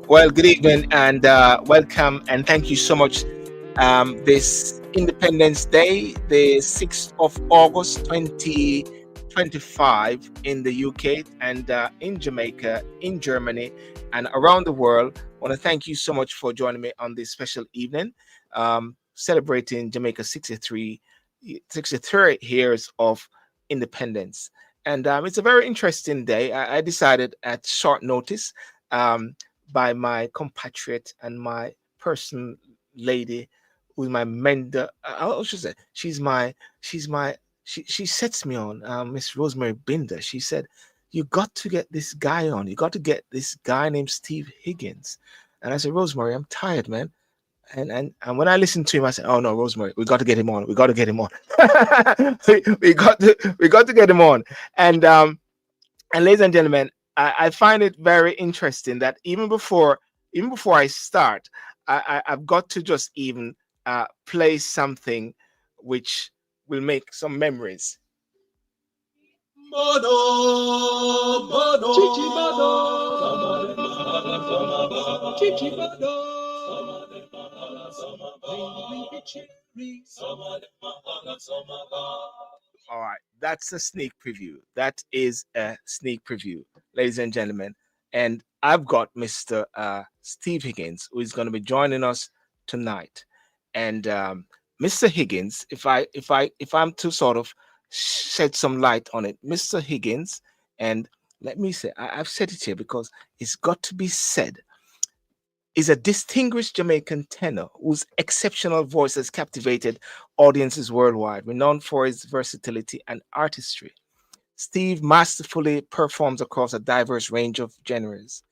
Well, good evening and welcome, and thank you so much. This Independence Day, the 6th of August 2025 in the UK and in Jamaica, in Germany, and around the world. I want to thank you so much for joining me on this special evening, celebrating Jamaica's 63 years of independence. And it's a very interesting day. I decided at short notice. Um, by my compatriot and my person lady with my mentor. I should say she's my she sets me on, Miss Rosemary Binder. She said, "You got to get this guy on. You got to get this guy named Steve Higgins." And I said, "Rosemary, I'm tired, man." And when I listened to him, I said, "Oh no, Rosemary, we got to get him on. We got to get him on. We got to get him on." And ladies and gentlemen, I find it very interesting that even before I start, I've got to just even play something which will make some memories. Mono, mono, chichi mono, chichi mono, all right, that's a sneak preview. That is a sneak preview, ladies and gentlemen. And I've got Mr. Steve Higgins, who is going to be joining us tonight. And Mr. Higgins, if I'm to sort of shed some light on it, Mr. Higgins, and let me say, I've said it here because it's got to be said, is a distinguished Jamaican tenor whose exceptional voice has captivated audiences worldwide, renowned for his versatility and artistry. Steve masterfully performs across a diverse range of genres,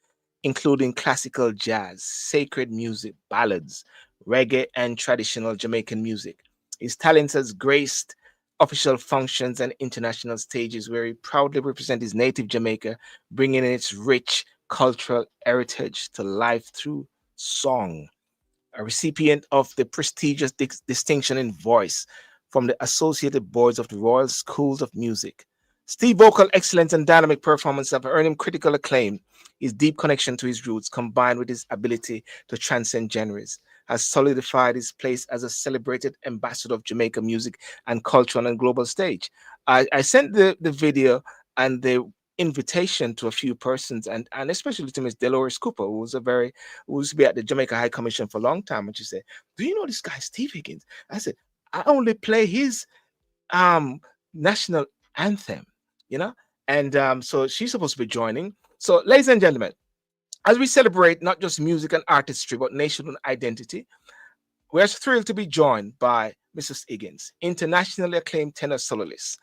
including classical jazz, sacred music, ballads, reggae, and traditional Jamaican music. His talents has graced official functions and international stages where he proudly represents his native Jamaica, bringing its rich cultural heritage to life through song. A recipient of the prestigious distinction in voice from the Associated Boards of the Royal Schools of Music. Steve's vocal excellence and dynamic performance have earned him critical acclaim. His deep connection to his roots, combined with his ability to transcend genres, has solidified his place as a celebrated ambassador of Jamaica music and culture on a global stage. I sent the video and the invitation to a few persons, and especially to Miss Dolores Cooper, who used to be at the Jamaica High Commission for a long time, and she said, "Do you know this guy Steve Higgins?" I said, "I only play his um national anthem, you know." And so she's supposed to be joining. So, ladies and gentlemen, as we celebrate not just music and artistry, but national identity, we're thrilled to be joined by Mrs. Higgins, internationally acclaimed tenor soloist.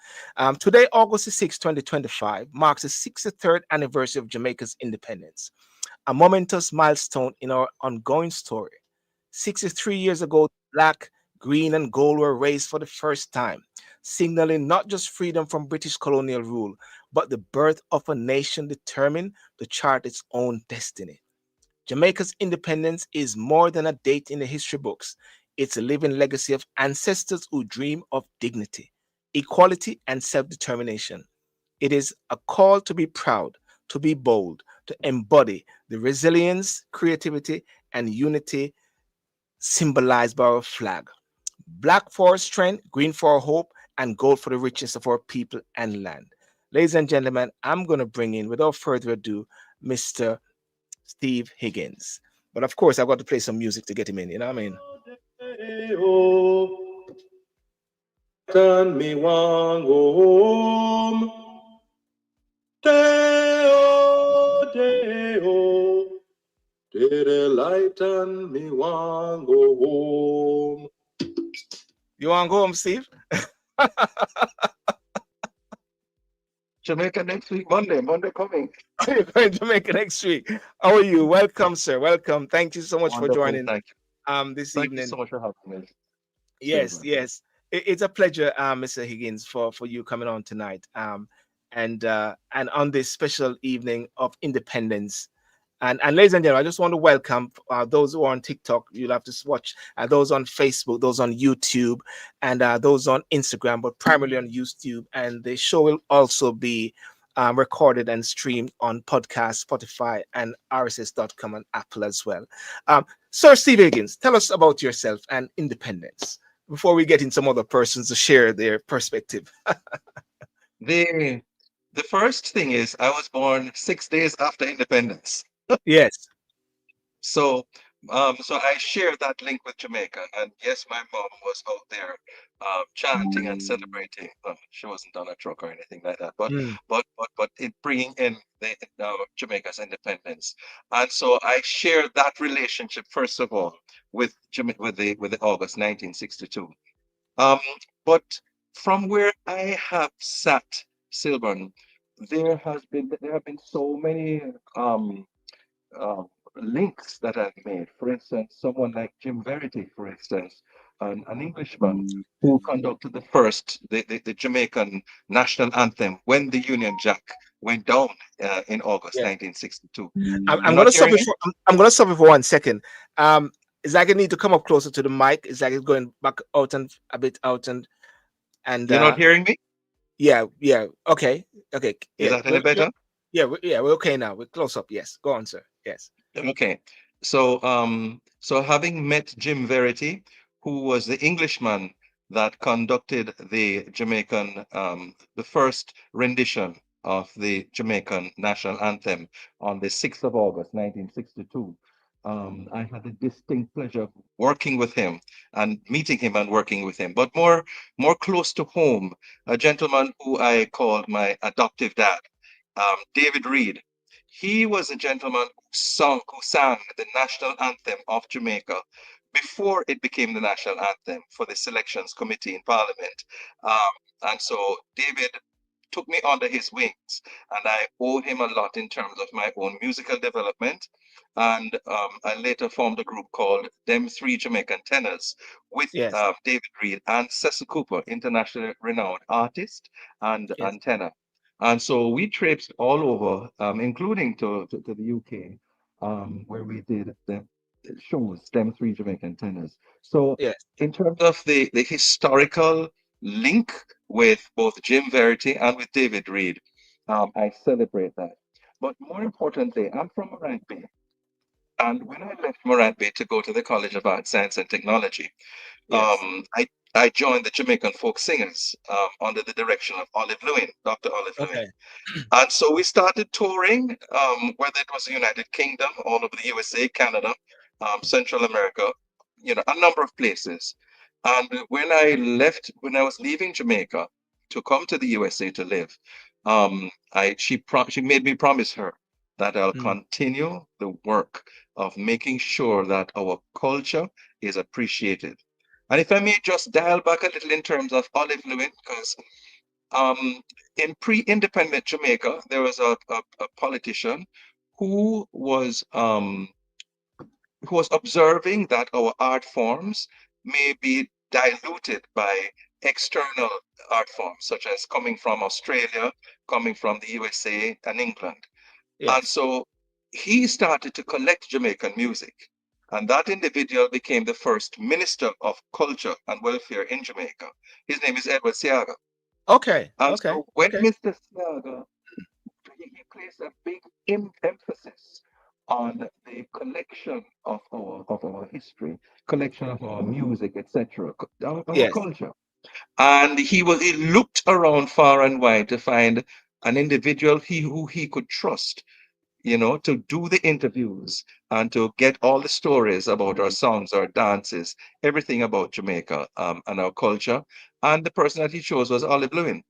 Today, August 6, 2025, marks the 63rd anniversary of Jamaica's independence, a momentous milestone in our ongoing story. 63 years ago, black, green, and gold were raised for the first time, signaling not just freedom from British colonial rule, but the birth of a nation determined to chart its own destiny. Jamaica's independence is more than a date in the history books. It's a living legacy of ancestors who dream of dignity, equality, and self determination. It is a call to be proud, to be bold, to embody the resilience, creativity, and unity symbolized by our flag. Black for our strength, green for our hope, and gold for the richness of our people and land. Ladies and gentlemen, I'm going to bring in, without further ado, Mr. Steve Higgins. But of course, I've got to play some music to get him in. You know what I mean? Turn me one go home. Deo, deo. Did light and me one go home. You want to go home, Steve? Jamaica next week, Monday. Monday coming. You're going to Jamaica next week. How are you? Welcome, sir. Welcome. Thank you so much for Wonderful. joining Thank you. this Thank you evening. so much for having me. Same Yes, here. yes. It's a pleasure, Mr. Higgins, for you coming on tonight. And on this special evening of independence. And ladies and gentlemen, I just want to welcome those who are on TikTok. You'll have to watch those on Facebook, those on YouTube, and those on Instagram, but primarily on YouTube. And the show will also be recorded and streamed on podcast, Spotify, and RSS.com and Apple as well. Sir Steve Higgins, tell us about yourself and independence before we get in some other persons to share their perspective. The the first thing is I was born 6 days after independence. Yes. So, so I share that link with Jamaica. And yes, my mom was out there chanting and celebrating. She wasn't on a truck or anything like that, but Mm, it bringing in the Jamaica's independence. And so I share that relationship first of all with with the August 1962. Um, but from where I have sat, Silvan, there have been so many uh, links that I've made. For instance, someone like Jim Verity, for instance, an Englishman who conducted the Jamaican national anthem when the Union Jack went down in August yeah. 1962. I'm You're gonna not stop hearing it me? for I'm gonna stop it for 1 second. Is like I need to come up closer to the mic. It's like it's going back out and a bit out and You're not hearing me? yeah, yeah. Okay. Okay. Is Yeah. that any better? Yeah, we're okay now. We're close up. Yes. Go on, sir. Yes. Okay. So having met Jim Verity, who was the Englishman that conducted the first rendition of the Jamaican national anthem on the 6th of August, 1962, I had the distinct pleasure of working with him and meeting him and working with him. But more close to home, a gentleman who I called my adoptive dad, David Reed. He was a gentleman who sang the national anthem of Jamaica before it became the national anthem for the selections committee in Parliament. And so David took me under his wings, and I owe him a lot in terms of my own musical development. And I later formed a group called Them Three Jamaican Tenors with Yes. David Reed and Cecil Cooper, internationally renowned artist Yes. and tenor. And so we traipsed all over, including to the UK, where we did the shows, them three Jamaican tenors. So Yes. in terms of the historical link with both Jim Verity and with David Reed, I celebrate that. But more importantly, I'm from Morant Bay. And when I left Morant Bay to go to the College of Art, Science and Technology, Yes. I joined the Jamaican Folk Singers under the direction of Olive Lewin, Dr. Olive Lewin. Okay. And so we started touring, whether it was the United Kingdom, all over the USA, Canada, Central America, a number of places. And when I was leaving Jamaica to come to the USA to live, she made me promise her that I'll Mm, continue the work of making sure that our culture is appreciated. And if I may just dial back a little in terms of Olive Lewin, because um, in pre-independent Jamaica, there was a politician who was um, who was observing that our art forms may be diluted by external art forms, such as coming from Australia, coming from the USA and England. And yes. so he started to collect Jamaican music. And that individual became the first Minister of Culture and Welfare in Jamaica. His name is Edward Siaga. Okay. And Okay. so when Okay. Mr. Slager, he placed a big emphasis on the collection of our history, collection of our music, etc., our Yes. culture. And he looked around far and wide to find an individual who he could trust, to do the interviews and to get all the stories about our songs, our dances, everything about Jamaica and our culture. And the person that he chose was Olive Lewin.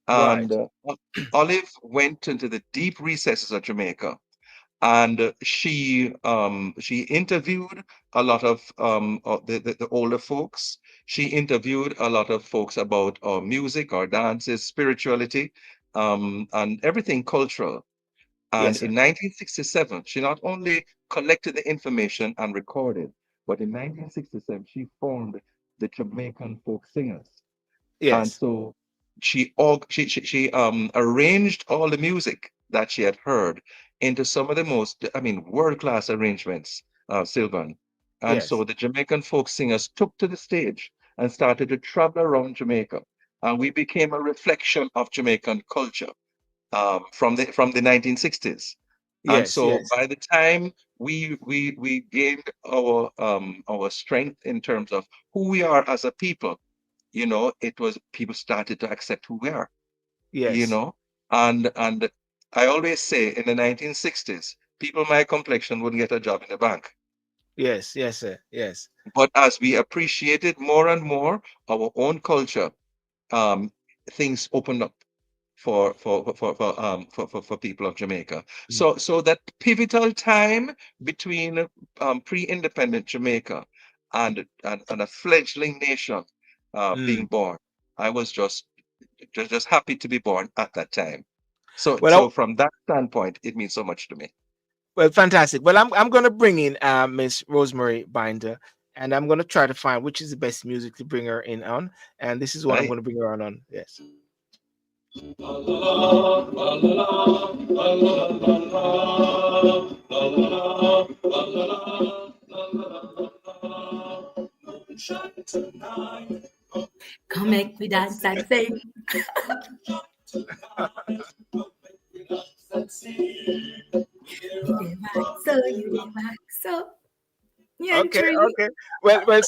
And Right. Olive went into the deep recesses of Jamaica, and she interviewed a lot of the older folks. She interviewed a lot of folks about our music, our dances, spirituality, and everything cultural. And Yes, sir. in 1967, she not only collected the information and recorded, but in 1967 she formed the Jamaican Folk Singers. And Yes. so she arranged all the music that she had heard into some of the most, I mean, world-class arrangements, Sylvan. And so Yes. the Jamaican folk singers took to the stage and started to travel around Jamaica. And we became a reflection of Jamaican culture. from the 1960s. And Yes, so yes, by the time we gained our strength in terms of who we are as a people, it was people started to accept who we are, you yes, know. And I always say in the 1960s, people my complexion wouldn't get a job in the bank. yes, yes, sir. Yes. But as we appreciated more and more our own culture, um, things opened up for people of Jamaica. Mm. So that pivotal time between pre-independent Jamaica and a fledgling nation being Mm. born, I was just happy to be born at that time. So Well, so from that standpoint, it means so much to me. well, fantastic. Well, I'm going to bring in Miss Rosemary Binder, and I'm going to try to find which is the best music to bring her in on, and this is what I'm Right? going to bring her on. Yes. Come make me dance and sing. You did back so, you did back so. Yeah, Okay, tree. okay. Well,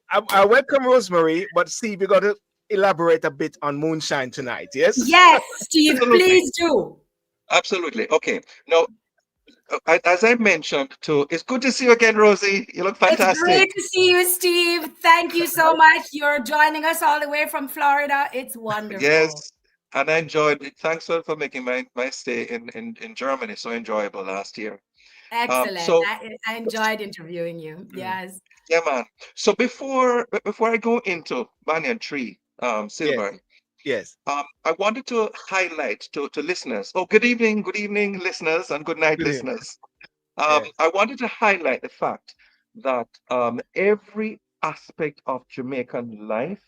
I welcome Rosemary, but Steve, you got to elaborate a bit on Moonshine tonight. Yes. Yes, Steve, Absolutely. please do. Absolutely. Okay. Now, as I mentioned too, it's good to see you again, Rosie. You look It's fantastic. great to see you, Steve. Thank you so much. You're joining us all the way from Florida. It's wonderful. Yes, and I enjoyed it. Thanks for making my stay in Germany so enjoyable last year. Excellent. So I enjoyed interviewing you. Mm. Yes. yeah, man. So before I go into Banyan Tree, Yes. Silver, Yes. I wanted to highlight to listeners. Oh, good evening, listeners, and good night, Good evening. listeners. Yes. I wanted to highlight the fact that every aspect of Jamaican life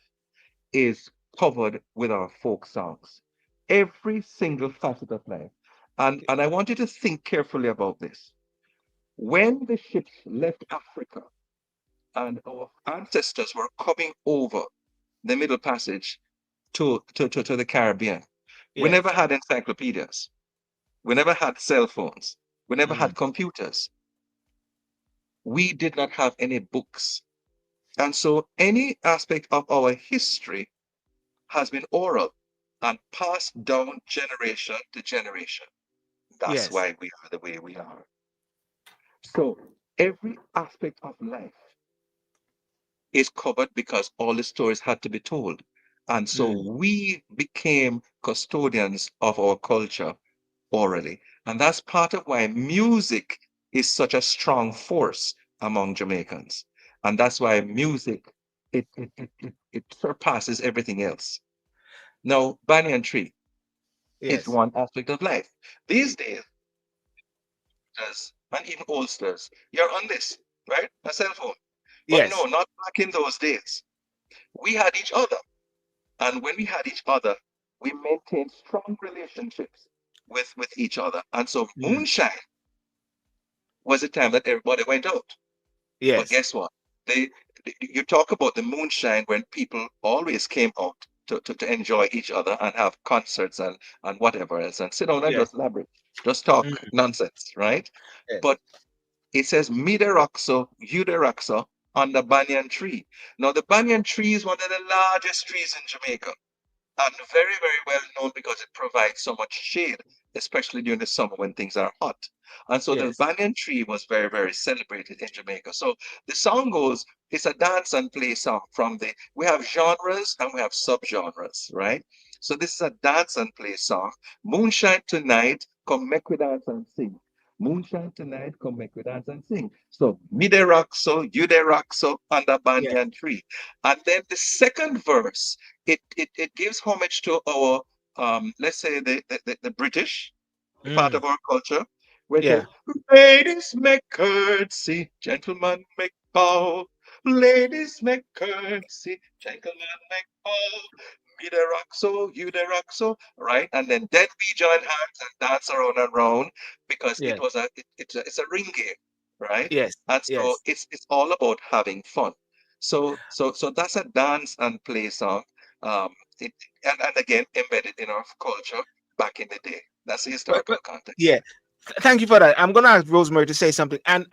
is covered with our folk songs. Every single facet of life. And I want you to think carefully about this. When the ships left Africa and our ancestors were coming over the Middle Passage to the Caribbean, we never Yes. had encyclopedias. We never had cell phones. We never Mm. had computers. We did not have any books. And so any aspect of our history has been oral and passed down generation to generation. That's Yes. why we are the way we are. So every aspect of life is covered because all the stories had to be told. And so Mm. we became custodians of our culture orally. And that's part of why music is such a strong force among Jamaicans. And that's why music, it surpasses everything else. Now, banyan tree is Yes. one aspect of life. These days, youngsters and even oldsters, you're on this, right? A cell phone. But no, Yes. not back in those days. We had each other. And when we had each other, we maintained strong relationships with each other. And so Mm. moonshine was the time that everybody went out. But Yes. guess what? They, you talk about the moonshine when people always came out to enjoy each other and have concerts and whatever else and sit down and Yes. just labyrinth, just talk Mm. nonsense, right? Yes. But it says me de roxo, you de roxo on the banyan tree. Now the banyan tree is one of the largest trees in Jamaica and very, very well known because it provides so much shade, especially during the summer when things are hot. And so the Yes. banyan tree was very, very celebrated in Jamaica. So the song goes, it's a dance and play song we have genres and we have subgenres, right? So this is a dance and play song. Moonshine tonight, come make we dance and sing. Moonshine tonight, come make we dance and sing. So me de rock so, you de rock so, under Yes. banyan tree. And then the second verse it gives homage to our let's say the British part Mm. of our culture, where it says, Yeah. ladies make curtsy, gentlemen make bow, ladies make curtsy, gentlemen make bow, me the rock so, you the rock so, right? And then we join hands and dance around and round because it Yes. was it's a ring game, right? Yes. And so Yes. it's all about having fun. So that's a dance and play song. Um, it, and again embedded in our culture. back in the day. That's the But, historical but context. yeah, thank you for that. I'm gonna ask Rosemary to say something. And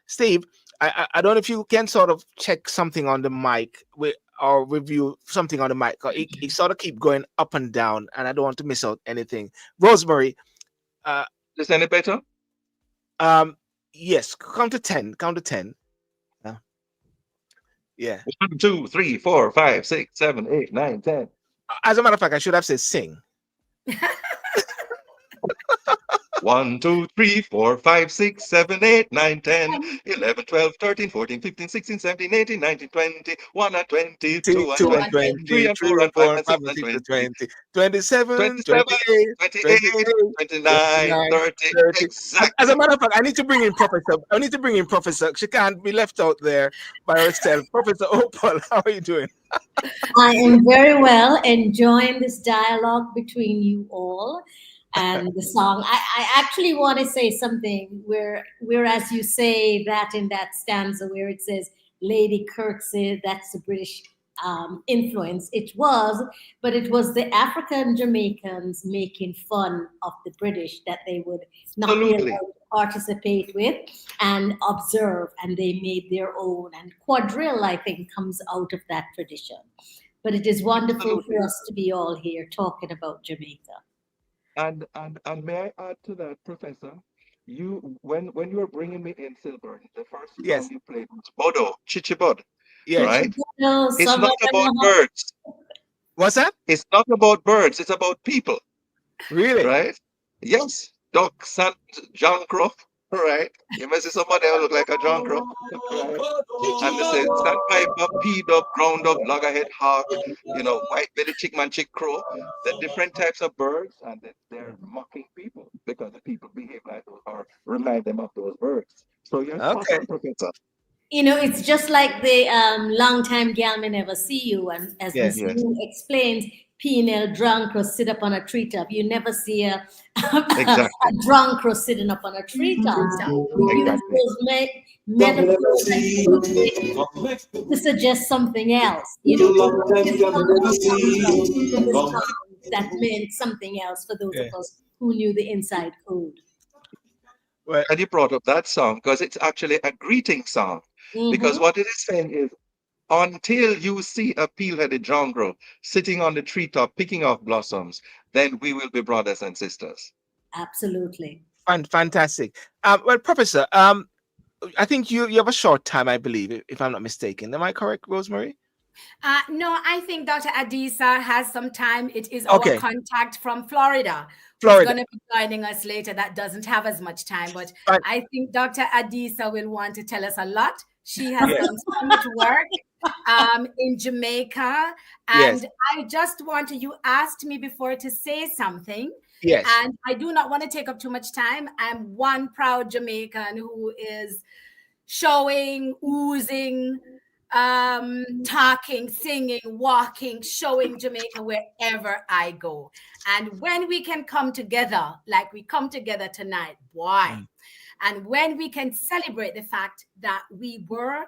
Steve, I don't know if you can sort of check something on the mic with or review something on the mic. 'Cause it sort of keep going up and down, and I don't want to miss out anything. Rosemary, uh, Is any better? um, yes, count to 10. Count to 10. Uh, yeah. 1, 2, 3, 4, 5, 6, 7, 8, 9, 10. As a matter of fact, I should have said sing. 1, 2, 3, 4, 5, 6, 7, 8, 9, 10, 11, 12, 13, 14, 15, 16, 17, 18, 19, 20, 1 and 20, 2 and 2 and 20, 3 20, and 4 3 and and 5 4 and and 5 6 and and 6 and 20, 20, 27, 27, 28, 28, 28, 29, 29, 30. 30. As a Exactly. matter of fact, I need to bring in Professor. I need to bring in Professor. She can't be left out there by herself. Professor Opal, how are you doing? I am very well enjoying this dialogue between you all and the song. I actually want to say something whereas you say that in that stanza where it says Lady Kirksey, that's the British influence. It was, but it was the African Jamaicans making fun of the British that they would not be allowed Absolutely. to participate with and observe, and they made their own. And quadrille, I think, comes out of that tradition. But it is wonderful Absolutely. for us to be all here talking about Jamaica. And may I add to that, Professor? You when you were bringing me in, Silver, the first song Yes, you played was Bodo, Chichibod, yes. right? Chichibuno, It's not about Savannah, birds. What's that? It's not about birds. It's about people, Really? right? Yes, Doc Sant John Crow, right? You may see somebody else look like a John Crow, right? And they say sandpiper, P-dub, ground up, loggerhead hawk, white-bellied chickman, chick crow. The different types of birds, and they're mocking people because the people behave like those or remind them of those birds. So you're spot Okay. on, Professor. it's just like the long time gal may never see you. And as Yeah. Miss Yes, Moon explains, penal drunk or sit up on a treetop. You never see a exactly, drunk or sitting up on a treetop. We use exactly. those metaphors and imagery to suggest something else. This song comes out from the song that meant something else for those of Yeah. us who knew the inside code. Well, And you brought up that song because it's actually a greeting song. Because Hmm. what it is saying is, until you see a peel-headed jongrel sitting on the treetop picking off blossoms, then we will be brothers and sisters. Absolutely. fantastic. Well, Professor, I think you have a short time, I believe, if I'm not mistaken. Am I correct, Rosemary? No, I think Dr. Adisa has some time. It is our Okay, contact from Florida who's Florida. going to be joining us later that doesn't have as much time. But Fine. I think Dr. Adisa will want to tell us a lot. She has Yes, done so much work in Jamaica. yes, And I just wanted, you asked me before to say something. yes. And I do not want to take up too much time. I'm one proud Jamaican who is showing, oozing, talking, singing, walking, showing Jamaica wherever I go. And when we can come together, like we come together tonight, boy, Mm, and when we can celebrate the fact that we were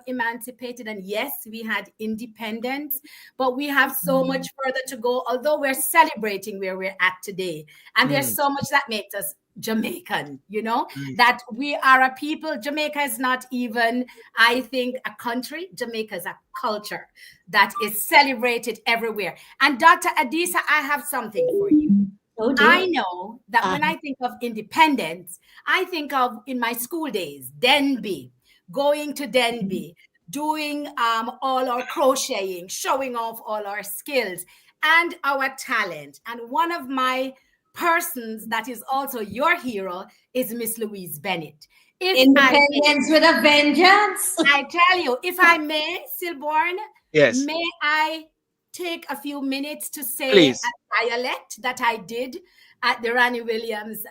emancipated and yes, we had independence, but we have so much further to go, although we're celebrating where we're at today. And there's mm, so much that makes us Jamaican, mm, that we are a people. Jamaica is not even, I think, a country. Jamaica is a culture that is celebrated everywhere. And Dr. Adisa, I have something for you. Oh I dear. know that Uh, when I think of independence, I think of in my school days, Denby, going to Denby, doing all our crocheting, showing off all our skills and our talent. And one of my persons that is also your hero is Miss Louise Bennett. If I may, Independence with a vengeance. I tell you, if I may, Silborn, yes, may I take a few minutes to say please. a dialect that I did at the Ranny Williams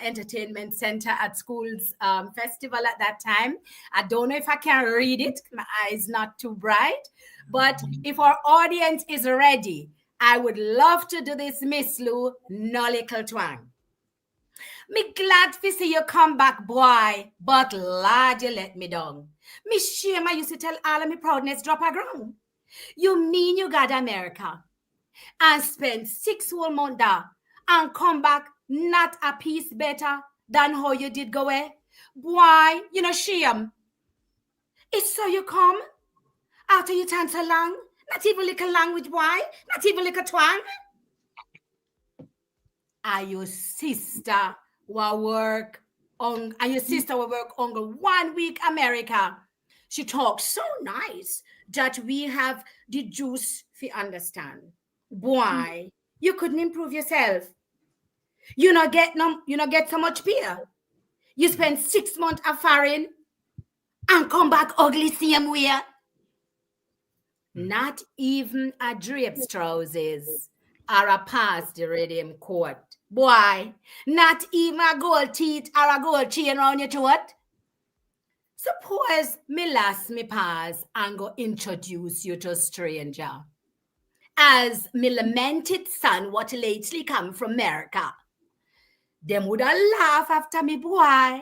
Entertainment Center at school's festival at that time. I don't know if I can read it. My eyes not too bright. But if our audience is ready, I would love to do this, Miss Lou, no little twang. Me glad to see you come back, boy, but lad, you let me down. Me shame I used to tell all of me proudness drop a ground. You mean you got America and spent 6 whole months there and come back not a piece better than how you did go away. Why? You know, shame. It's so you come after you turn so long. Not even like a language. Why? Not even like a twang. Are your sister will work on, and your sister will work on the 1 week America. She talks so nice that we have the juice to understand. Boy, you couldn't improve yourself. You not get so much beer. You spend 6 months a foreign and come back ugly same way. Not even a drapes trousers or a pass the radium coat. Boy, not even a gold teeth or a gold chain around your throat. Suppose me last me pass and go introduce you to a stranger. As me lamented son what lately come from America. Them would have laugh after me, boy.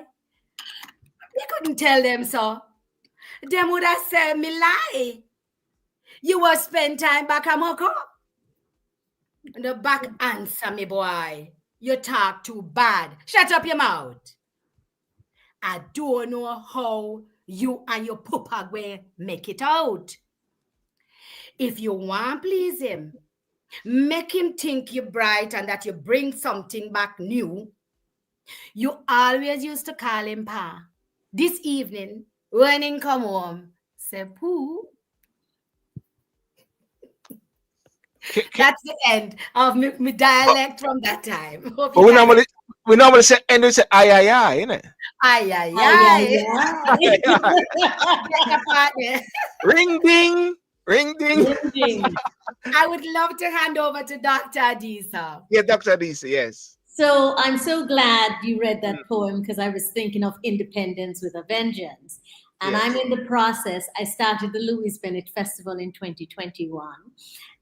You couldn't tell them so. Them would have said me lie. You will spend time back at Moko. The back answer me, boy. You talk too bad. Shut up your mouth. I don't know how you and your papa will make it out. If you want to please him, make him think you're bright and that you bring something back new. You always used to call him Pa. This evening, when he come home, say Pooh. That's the end of my dialect from that time. Hope But you we guys. normally say and we say ay ay ay, innit? Ay, ay, Ay, ay. ay, Ay, ay. Get the partner. Ring ding, ring ding. ay. I would love to hand over to Dr. Adisa. Yeah, Dr. Adisa, yes. So I'm so glad you read that Mm, poem because I was thinking of independence with a vengeance. And I'm yes. in the process. I started the Louis Bennett Festival in 2021.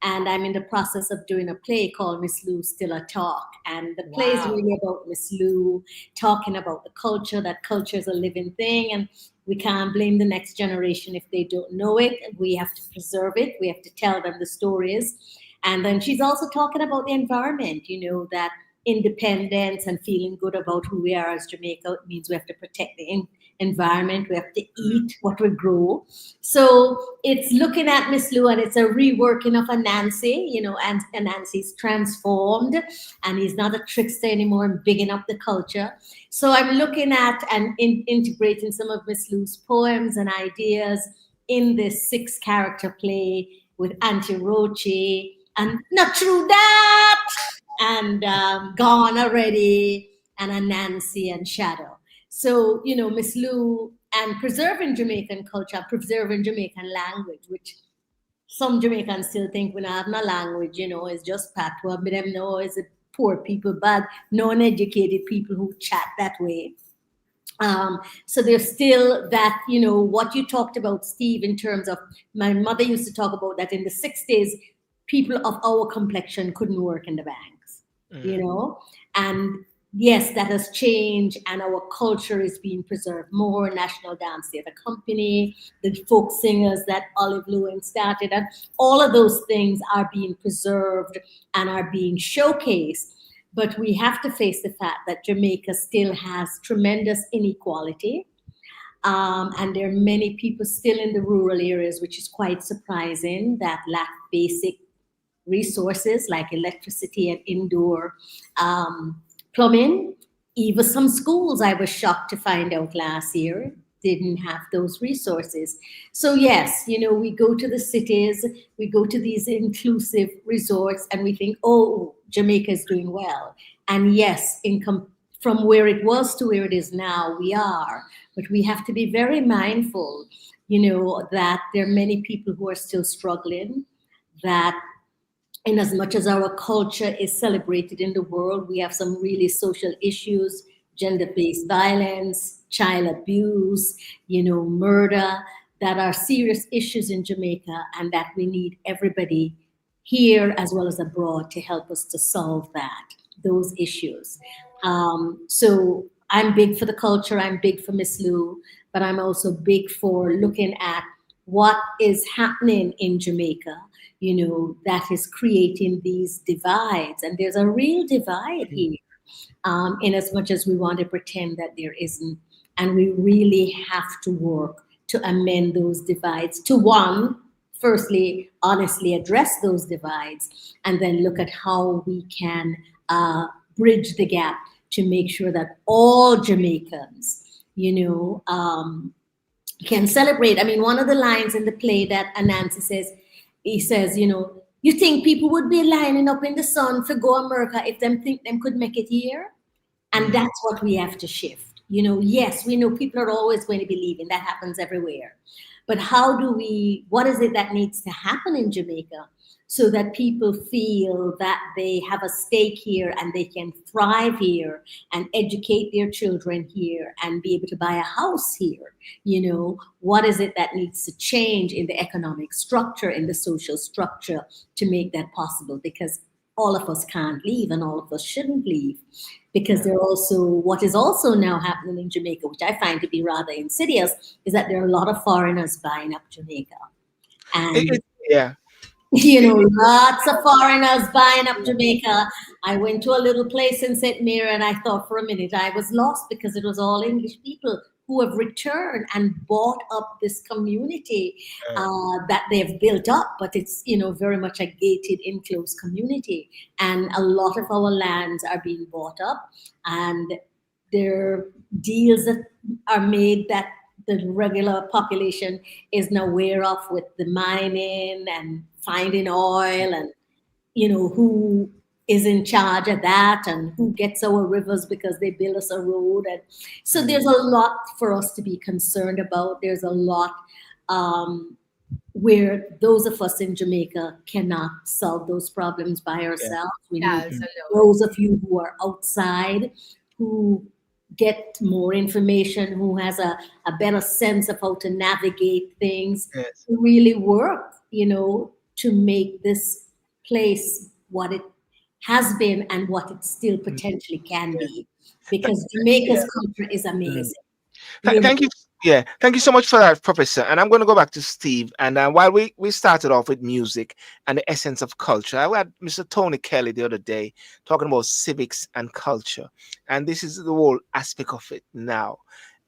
And I'm in the process of doing a play called Miss Lou Still a Talk. And the play is Wow. really about Miss Lou talking about the culture, that culture is a living thing. And we can't blame the next generation if they don't know it. We have to preserve it. We have to tell them the stories. And then she's also talking about the environment, that independence and feeling good about who we are as Jamaica means we have to protect the environment, we have to eat what we grow. So it's looking at Miss Lou and it's a reworking of a Nancy, and Nancy's transformed and he's not a trickster anymore and bigging up the culture. So I'm looking at and integrating some of Miss Lou's poems and ideas in this 6-character play with Auntie Roche and Not True That and Gone Already and a Nancy and Shadow. So, Miss Lou and preserving Jamaican culture, preserving Jamaican language, which some Jamaicans still think we don't have no language, it's just patois, but them know it's a poor people, bad, non-educated people who chat that way. So there's still that, what you talked about, Steve, in terms of my mother used to talk about that in the 60s, people of our complexion couldn't work in the banks, and yes, that has changed and our culture is being preserved more. National Dance Theatre Company, the folk singers that Olive Lewin started, and all of those things are being preserved and are being showcased. But we have to face the fact that Jamaica still has tremendous inequality. And there are many people still in the rural areas, which is quite surprising, that lack basic resources like electricity and indoor plumbing. Even some schools, I was shocked to find out last year, didn't have those resources. So yes, we go to the cities, we go to these inclusive resorts and we think, oh, Jamaica is doing well. And yes, from where it was to where it is now, we are. But we have to be very mindful, that there are many people who are still struggling, that in as much as our culture is celebrated in the world, we have some really social issues, gender-based violence, child abuse, murder, that are serious issues in Jamaica and that we need everybody here as well as abroad to help us to solve those issues. So I'm big for the culture, I'm big for Miss Lou, but I'm also big for looking at what is happening in Jamaica, that is creating these divides. And there's a real divide here, in as much as we want to pretend that there isn't. And we really have to work to amend those divides. To one, firstly, honestly address those divides, and then look at how we can bridge the gap to make sure that all Jamaicans, can celebrate. I mean, one of the lines in the play that Anansi says, he says, you think people would be lining up in the sun for go America if them think them could make it here? And Mm. that's what we have to shift. Yes, we know people are always going to be leaving. That happens everywhere. But what is it that needs to happen in Jamaica so that people feel that they have a stake here and they can thrive here and educate their children here and be able to buy a house here? What is it that needs to change in the economic structure, in the social structure to make that possible? Because all of us can't leave and all of us shouldn't leave, because they're also, what is also now happening in Jamaica, which I find to be rather insidious, is that there are a lot of foreigners buying up Jamaica. It, And it, yeah. lots of foreigners buying up Jamaica. I went to a little place in St. Mary and I thought for a minute I was lost, because it was all English people who have returned and bought up this community Yeah. that they've built up. But it's, very much a gated, enclosed community. And a lot of our lands are being bought up. And there are deals that are made that the regular population is now aware of, with the mining and finding oil, and who is in charge of that and who gets our rivers because they build us a road. And so there's a lot for us to be concerned about. There's a lot where those of us in Jamaica cannot solve those problems by Yeah. ourselves. We need Absolutely. those of you who are outside, who get more information, who has a better sense of how to navigate things, Yes. to really work, to make this place what it has been and what it still Mm. potentially can Yeah. be. Th- Because yeah. Jamaica's culture is Mm. amazing. Really. Thank you. Yeah, thank you so much for that, Professor. And I'm going to go back to Steve. And while we started off with music and the essence of culture, I had Mr. Tony Kelly the other day talking about civics and culture, and this is the whole aspect of it now: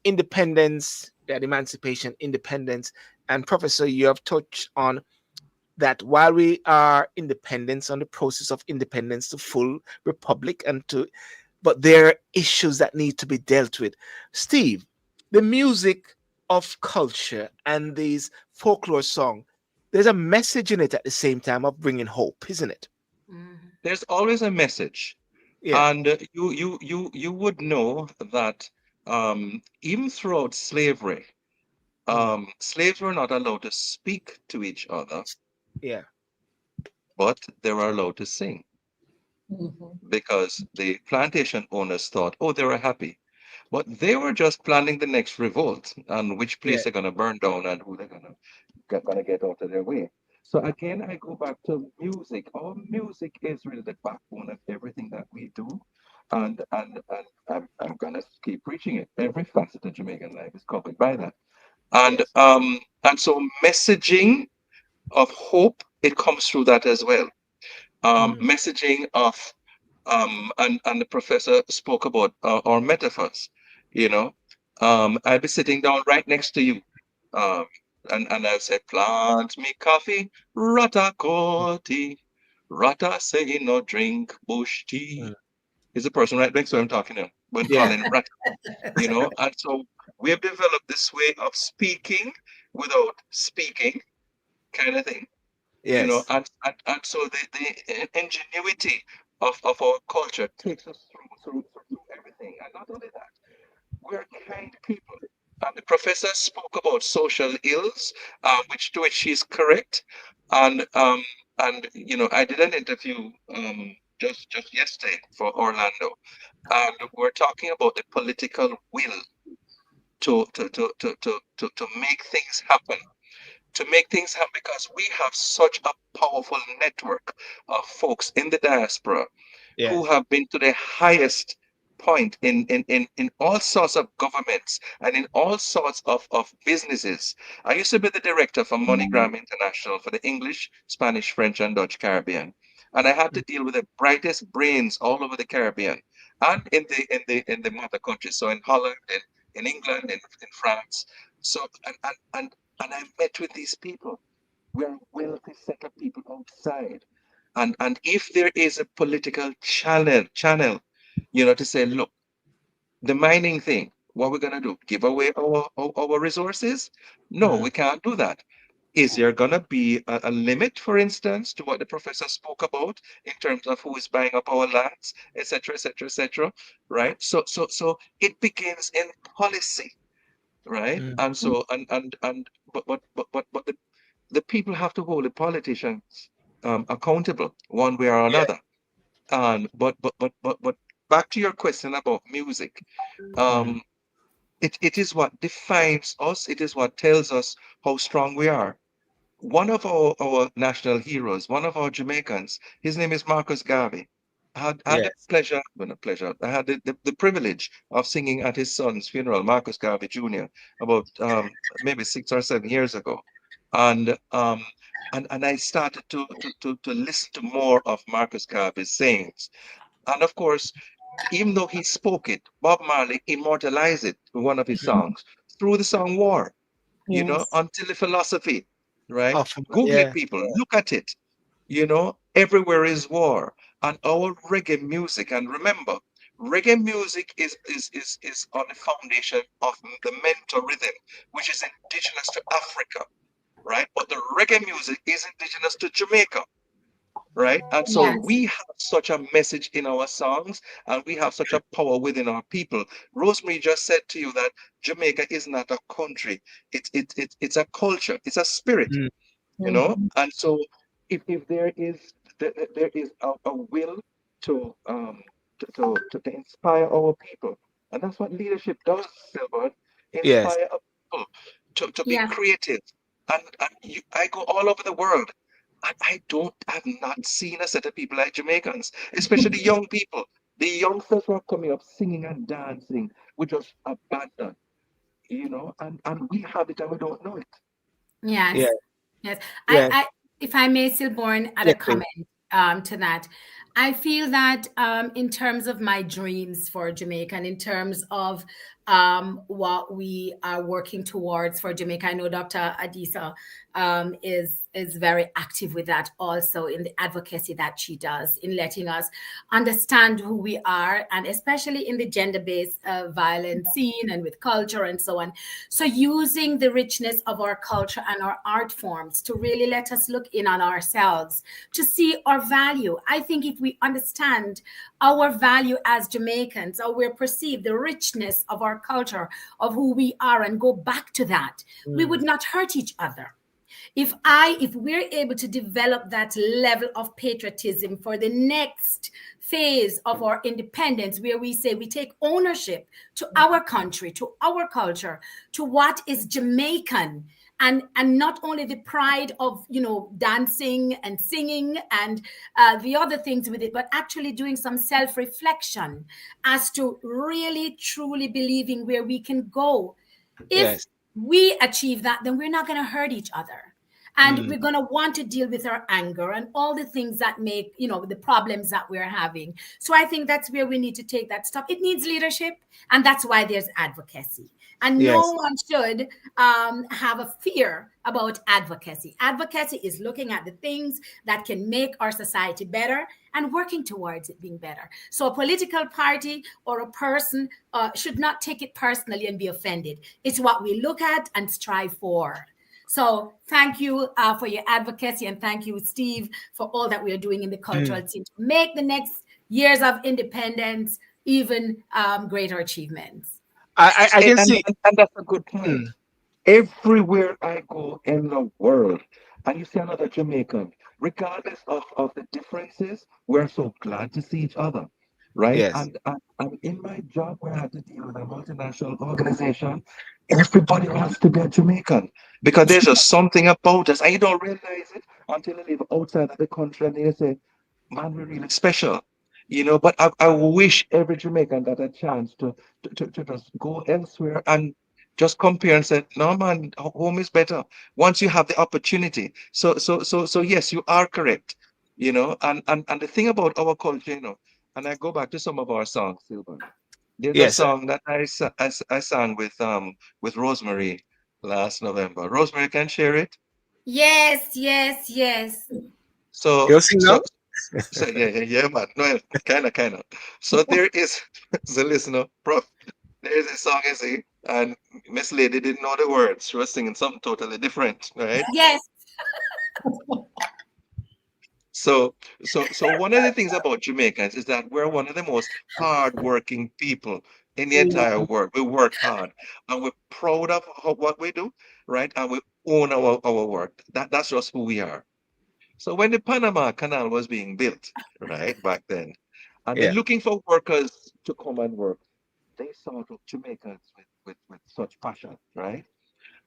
independence, that emancipation, independence. And Professor, you have touched on that while we are independence on the process of independence to full republic and to, but there are issues that need to be dealt with. Steve, the music of culture and these folklore song, there's a message in it at the same time of bringing hope, isn't it? Mhm. There's always a message. Yeah. And you would know that even throughout slavery, Mm. slaves were not allowed to speak to each other, Yeah. but they were allowed to sing, Mhm. because the plantation owners thought, oh, they were happy. But they were just planning the next revolt and which Yeah. place they're going to burn down and who they're going to get out of their way. So again, I go back to music. Our music is really the backbone of everything that we do. And I'm going to keep preaching it. Every facet of Jamaican life is covered by that. Yes. And so messaging of hope, it comes through that as well. Mm. Messaging of and the professor spoke about our metaphors. You know, I'll be sitting down right next to you, um, and I'll say, "Plant me coffee, rata koti, rata say no drink bush Mm. tea." Is the person right next to him talking to him? We're Yeah. calling rata, and so we have developed this way of speaking without speaking, kind of thing. Yes. And so the ingenuity of our culture takes us through everything. And not only that, we're kind people. And the professor spoke about social ills, which to which she's correct. And I did an interview just yesterday for Orlando, and we're talking about the political will to make things happen, because we have such a powerful network of folks in the diaspora who Yes. have been to the highest point in all sorts of governments and in all sorts of businesses. I used to be the director for MoneyGram International for the English, Spanish, French, and Dutch Caribbean. And I had to deal with the brightest brains all over the Caribbean and in the mother country. So in Holland, in England, in France. So and I met with these people. We're wealthy set of people outside. And if there is a political channel, to say, look, the mining thing, what we're gonna do? Give away our resources? No, Mm. we can't do that. Is there gonna be a limit, for instance, to what the professor spoke about in terms of who is buying up our lands, etc., etc., etc., right? So it begins in policy, right? Mm. And so and but the people have to hold the politicians accountable one way or Yeah. another. And but back to your question about music. Mm. Um, it is what defines us. It is what tells us how strong we are. One of our national heroes, one of our Jamaicans, his name is Marcus Garvey. I had the Yes. pleasure, well, not pleasure, I had the privilege of singing at his son's funeral, Marcus Garvey Jr., about maybe 6 or 7 years ago. And and I started to listen to more of Marcus Garvey's sayings. And of course, even though he spoke it, Bob Marley immortalized it in one of his songs through the song War, Yes. until the philosophy, right? Often. Google it, Yeah. people, look at it. Everywhere is war. And our reggae music, and remember, reggae music is on the foundation of the mento rhythm, which is indigenous to Africa, right? But the reggae music is indigenous to Jamaica, right? And so Yes. we have such a message in our songs, and we have such a power within our people. Rosemary just said to you that Jamaica is not a country; it's a culture, it's a spirit, Mm. Mhm. And so if there is a will to to inspire our people, and that's what leadership does, Silver. Yes. Inspire our people to be Yeah. creative. And I go all over the world, and I've not seen a set of people like Jamaicans, especially young people. The youngsters who are coming up singing and dancing, we just abandon, and we have it and we don't know it. Yeah. Yes. Yes. Yeah. If I may, Silborn, add a Yes, please. comment to that. I feel that in terms of my dreams for Jamaica and in terms of what we are working towards for Jamaica, I know Dr. Adisa is very active with that also in the advocacy that she does in letting us understand who we are, and especially in the gender-based violence scene and with culture and so on. So using the richness of our culture and our art forms to really let us look in on ourselves, to see our value. I think if we understand our value as Jamaicans, how we're perceived, the richness of our culture, of who we are, and go back to that, we would Mm. not hurt each other. If we're able to develop that level of patriotism for the next phase of our independence, where we say we take ownership to our country, to our culture, to what is Jamaican, and not only the pride of dancing and singing and the other things with it, but actually doing some self-reflection as to really truly believing where we can go. If Yes. we achieve that, then we're not going to hurt each other. And Mm. we're going to want to deal with our anger and all the things that make, the problems that we're having. So I think that's where we need to take that stuff. It needs leadership. And that's why there's advocacy. And no Yes. one should have a fear about advocacy. Advocacy is looking at the things that can make our society better and working towards it being better. So a political party or a person should not take it personally and be offended. It's what we look at and strive for. So thank you for your advocacy, and thank you, Steve, for all that we are doing in the Mm. cultural scene to make the next years of independence even greater achievements. I can And, see. and, and that's a good point. Mm. Everywhere I go in the world, and you see another Jamaican, regardless of the differences, we're so glad to see each other, right? Yes. And in my job where I had to deal with a multinational organization, everybody wants to be a Jamaican because there's just something about us, and you don't realize it until you live outside of the country and you say, man, we're really special. But I wish every Jamaican got a chance to just go elsewhere and just compare and say, no, man, home is better once you have the opportunity. So yes, you are correct, and the thing about our culture, and I go back to some of our songs, Silver. There's a Yes, sir. song that I sang with Rosemary last November. Rosemary can share it. Yes, yes, yes. So You'll sing so now? so yeah, man. No, kind of. So there is the listener, prof. There is a song, you see, and Miss Lady didn't know the words. She was singing something totally different, right? Yes, So so one of the things about Jamaicans is that we're one of the most hardworking people in the entire Yeah. world. We work hard and we're proud of what we do, right? And we own our work. That's just who we are. So when the Panama Canal was being built, right, back then, and they're Yeah. looking for workers to come and work, they saw the Jamaicans with such passion, right?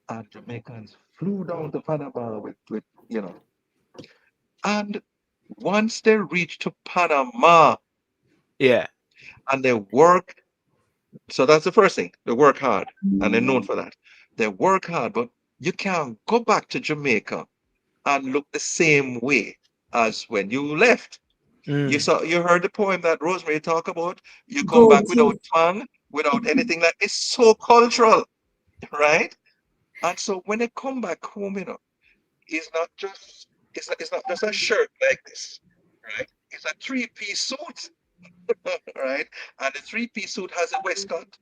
And Jamaicans flew down to Panama with. And once they reach to Panama Yeah. and they work, so that's the first thing. They work hard and they're known for that. They work hard, but you can't go back to Jamaica and look the same way as when you left. Mm. You heard the poem that Rosemary talked about. You come Go back without to. tongue, without anything like it's so cultural, right? And so when they come back home, it's not just it's not just a shirt like this, right? It's a three-piece suit, right? And the three-piece suit has a waistcoat,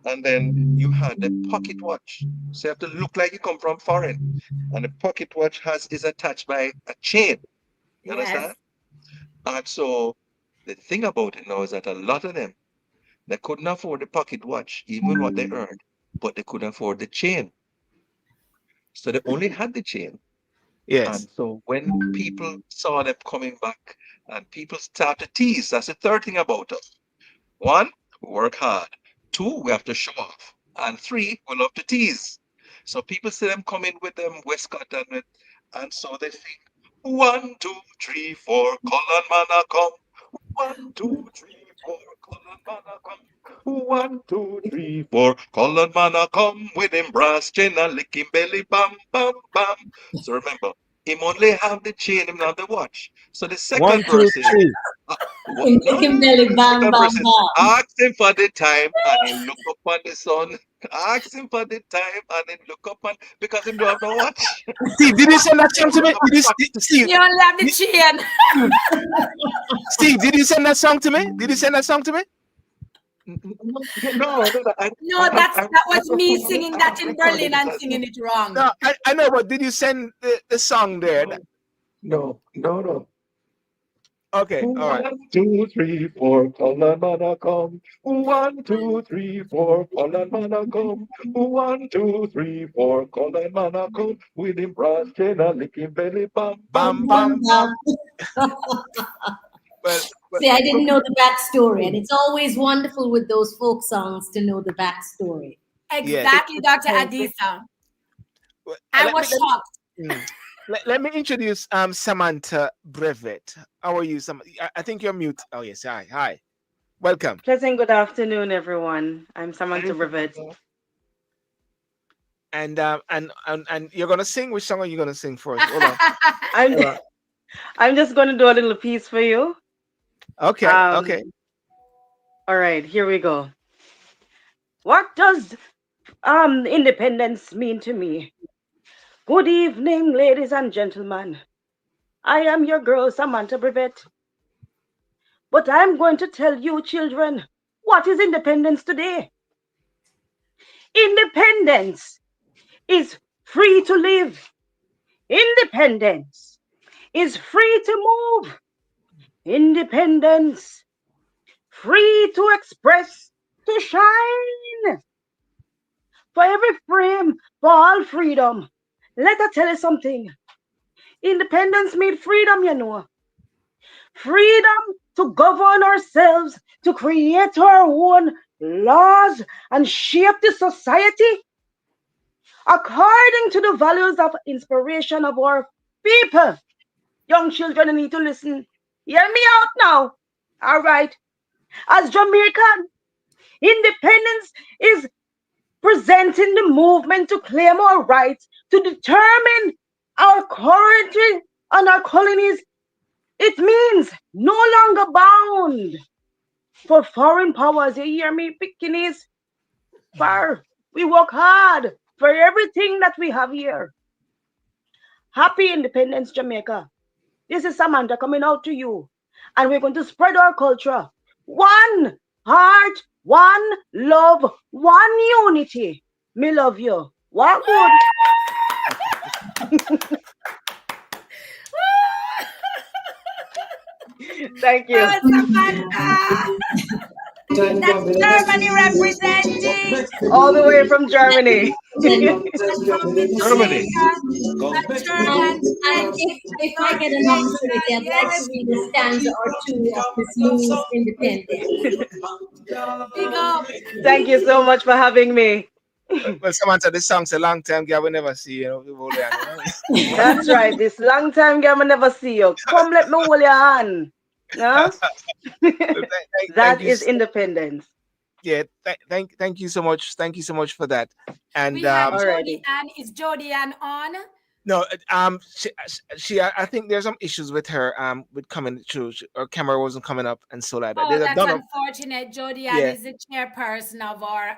and then you had the pocket watch. So you have to look like you come from foreign. And the pocket watch is attached by a chain. You yes, understand? And so the thing about it now is that a lot of them they couldn't afford the pocket watch, even with what they earned, but they couldn't afford the chain. So they only had the chain. Yes. And so when people saw them coming back and people start to tease, that's the third thing about us. One, we work hard. Two, we have to show off. And three, we love to tease. So people see them coming with them waistcoat and so they sing 1, 2, 3, 4, colored man a come. 1, 2, 3, 4, colored man a come. 1, 2, 3, 4, colored man a come with him brass chain and lick him belly bam bam bam. So remember, him only have the chain, him not the watch. So the One, second two, verse is three. no, no, no. Kimberly The Bam second Bam verse is Bam. ask him for the time and he look up on the sun. Ask him for the time and he look up on because him don't have no watch. Steve, did you send that Him song to me? don't have Steve, you only have the did, chain. Steve, did you send that song to me? Did you send that song to me? no. No, that I was me recorded singing I that in recorded Berlin it and as singing well. it wrong. No, I know, but did you send the song there? No. Okay, all right. 1, 2, 3, 4, colored man come. 1, 2, 3, 4, colored man come. 1, 2, 3, 4, colored man come. With him brass chain and licking belly bam bam Bam, bam. bam, Bam bam. Well, well, See, I well, didn't know the backstory, and it's always wonderful with those folk songs to know the backstory. yes. Exactly, Dr. Adisa. Well, I was shocked. mm, let me introduce Samantha Brevet. How are you? I think you're mute. Oh yes, hi. Welcome. Pleasant good afternoon, everyone. I'm Samantha Yes, Rivett. And you're gonna sing. Which song are you gonna sing for us? Hold on. I'm Hold on. I'm just going to do a little piece for you. Okay, Um, okay. all right, here we go. What does independence mean to me? Good evening, ladies and gentlemen. I am your girl Samantha Rivett, but I'm going to tell you, children, what is independence today? Independence is free to live. Independence is free to move. Independence free to express, to shine. For every frame, for all freedom. Let I tell you something. Independence means freedom, you know. Freedom to govern ourselves, to create our own laws and shape the society according to the values of inspiration of our people. Young children, you need to listen. Hear me out now. All right. As Jamaican, independence is presenting the movement to claim our rights, to determine our currency and our colonies. It means no longer bound for foreign powers. You hear me, Pekingese? For we work hard for everything that we have here. Happy Independence, Jamaica. This is Samantha coming out to you, and we're going to spread our culture. One heart, one love, one unity. Me love you. Walk good. Thank you. Oh, Samantha. That's Germany representing. All the way from Germany. And from the Germany. Jamaican, a German And Friendship if I get an opportunity, Association. I'd like to Yes, read a stanza or two of Miss Lou's Independence. big up. Thank you so much for having me. Well, Samantha, this song's a long time girl we never see, we hold on, That's right. This long time girl, I never see you. Come, let me hold your hand. No? Well, thank That you. is independence. Yeah, thank you so much. Thank you so much for that. And We have Jody Already. Ann. Is Jody Ann on? no, I think there's some issues with her with coming through. Her camera wasn't coming up and so like that. Oh, There's a that's done up. unfortunate. Jody Ann Yeah. is the chairperson of our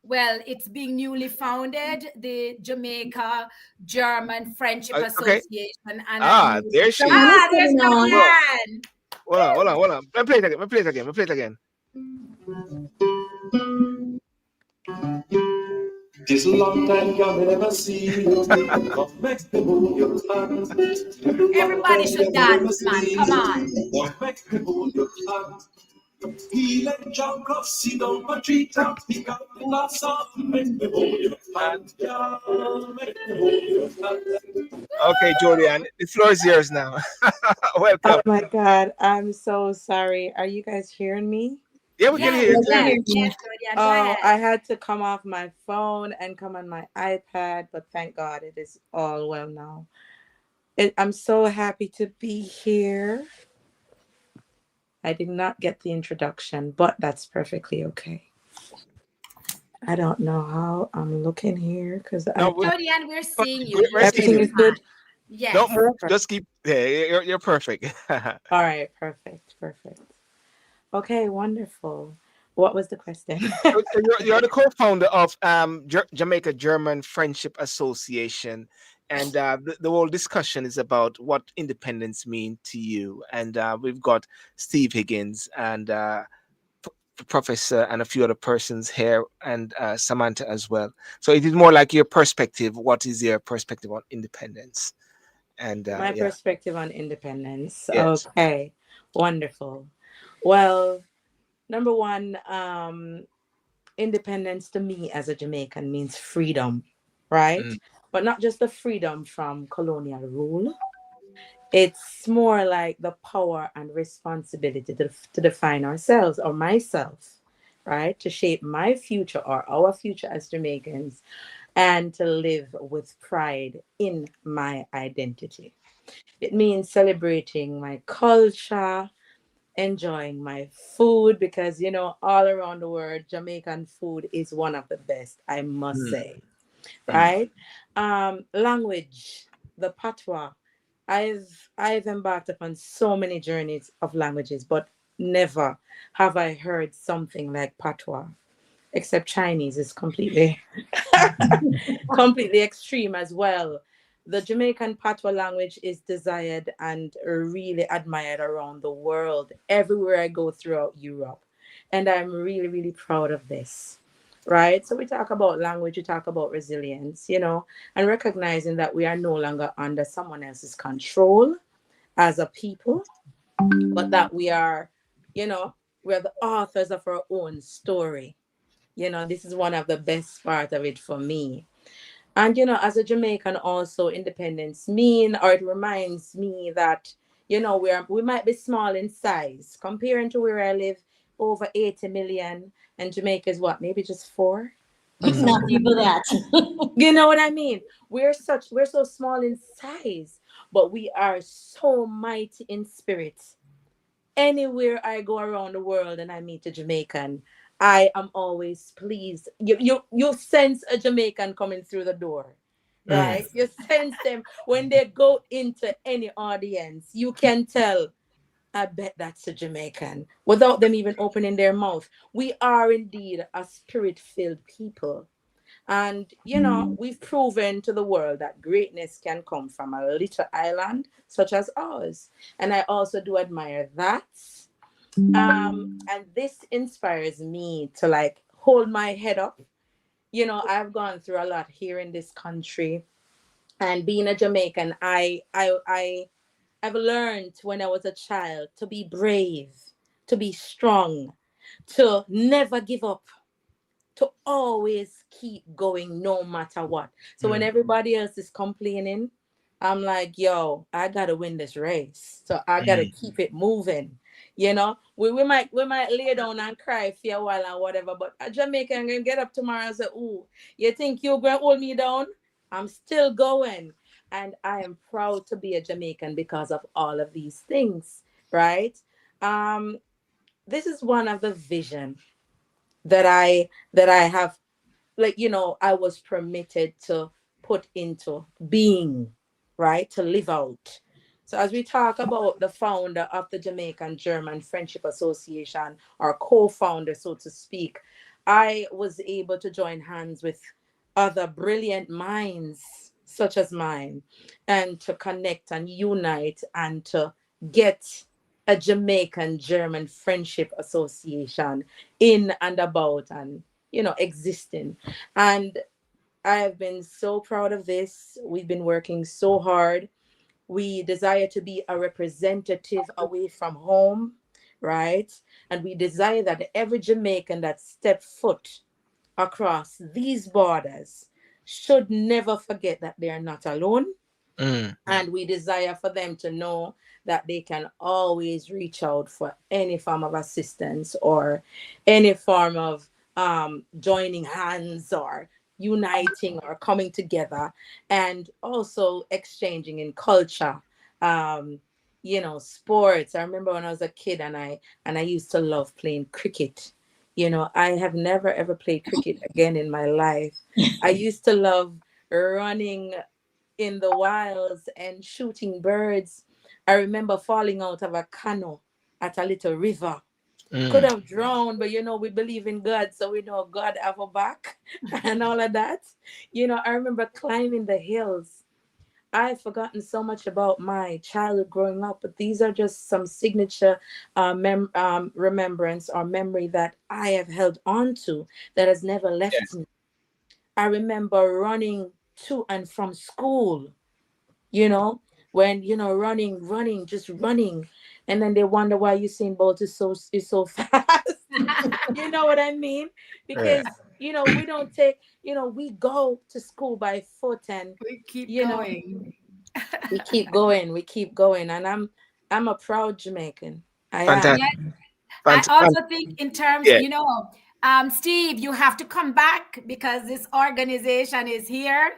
well, it's being newly founded, the Jamaica German Friendship Okay. Association. And Ah, there she Someone is. is there's coming Jody on. Hold on, Ann. hold on. Let me play it again. Let me play it again. Let me play it again. It's a long time gone, we never see you. Come back to hold your hand. Long Everybody time should gone, we never dance, man. see Come you. on. Come back to hold your hand. He let jump up, sit down for 3 times, pick up the glass up, make me hold your hand. Yeah, make me hold your hand. Okay, Jodian, the floor is yours now. Oh Welcome. my God, I'm so sorry. Are you guys hearing me? Yeah, we can Yes, hear you Yes, we yes, clearly. hear yes, you. Jody Ann. Go Oh, I ahead. had to come off my phone and come on my iPad, but thank God it is all well now. I'm so happy to be here. I did not get the introduction, but that's perfectly okay. I don't know how I'm looking here because the No, iPad, Jody Ann, we're seeing you. we're You're seeing everything you. looking is good. fine. Don't Yes. move. Just keep. Yeah, you're perfect. All right, perfect, perfect. Okay, wonderful. What was the question? So you're the co-founder of Jamaica German Friendship Association, and the whole discussion is about what independence mean to you. And we've got Steve Higgins and Professor and a few other persons here, and Samantha as well. So it is more like your perspective. What is your perspective on independence? And My yeah, perspective on independence. yes. Okay, wonderful. Well, number one, independence to me as a Jamaican means freedom, right? Mm, But not just the freedom from colonial rule. It's more like the power and responsibility to define ourselves or myself, right? To shape my future or our future as Jamaicans and to live with pride in my identity. It means celebrating my culture, enjoying my food because all around the world Jamaican food is one of the best, I must mm, say, mm, right? Language, the patois. I've embarked upon so many journeys of languages, but never have I heard something like patois, except Chinese is completely completely extreme as well. The Jamaican patois language is desired and really admired around the world, everywhere I go throughout Europe. And I'm really, really proud of this. Right? So we talk about language, we talk about resilience, and recognizing that we are no longer under someone else's control as a people, but that you know, we're the authors of our own story. This is one of the best part of it for me. And as a Jamaican, also independence mean, or it reminds me that we might be small in size comparing to where I live, over 80 million, and Jamaica is what, maybe just 4 or Not something. even that. You know what I mean? We're so small in size, but we are so mighty in spirit. anywhere I go around the world and I meet a Jamaican, I am always pleased. You sense a Jamaican coming through the door, Mm. right? You sense them when they go into any audience. You can tell, I bet that's a Jamaican, without them even opening their mouth. We are indeed a spirit filled people. And, we've proven to the world that greatness can come from a little island such as ours. And I also do admire that. And this inspires me to like hold my head up. I've gone through a lot here in this country. And being a Jamaican, I've learned when I was a child to be brave, to be strong, to never give up, to always keep going no matter what. So when Mm. everybody else is complaining, I'm like, yo, I gotta win this race. So I gotta Mm. keep it moving. We might lay down and cry for a while and whatever, but a Jamaican gonna get up tomorrow and say, ooh, you think you're gonna hold me down? I'm still going. And I am proud to be a Jamaican because of all of these things, right? Um, this is one of the vision that I have, like, I was permitted to put into being, right, to live out. So as we talk about the founder of the Jamaican German Friendship Association, or co-founder, so to speak, I was able to join hands with other brilliant minds such as mine, and to connect and unite and to get a Jamaican German Friendship Association in and about and existing. And I have been so proud of this. We've been working so hard. We desire to be a representative away from home, right? And we desire that every Jamaican that step foot across these borders should never forget that they are not alone. Mm. And we desire for them to know that they can always reach out for any form of assistance or any form of joining hands or uniting or coming together, and also exchanging in culture, um, sports. I remember when I was a kid, and I used to love playing cricket. I have never ever played cricket again in my life. I used to love running in the wilds and shooting birds. I remember falling out of a canoe at a little river. Could Mm. have drowned, but we believe in God, so we know God have a back and all of that. I remember climbing the hills. I've forgotten so much about my childhood growing up, but these are just some signature remembrance or memory that I have held on to that has never left Yes. me. I remember running to and from school, you know, when running, just running, and then they wonder why Usain Bolt is so fast. You know what I mean? Yeah. Because we don't take, we go to school by foot, and We keep you know going. we keep going, and I'm a proud Jamaican. I Fantastic. am. Yeah, I Fantastic. also think in terms, Yeah. Steve, you have to come back because this organization is here.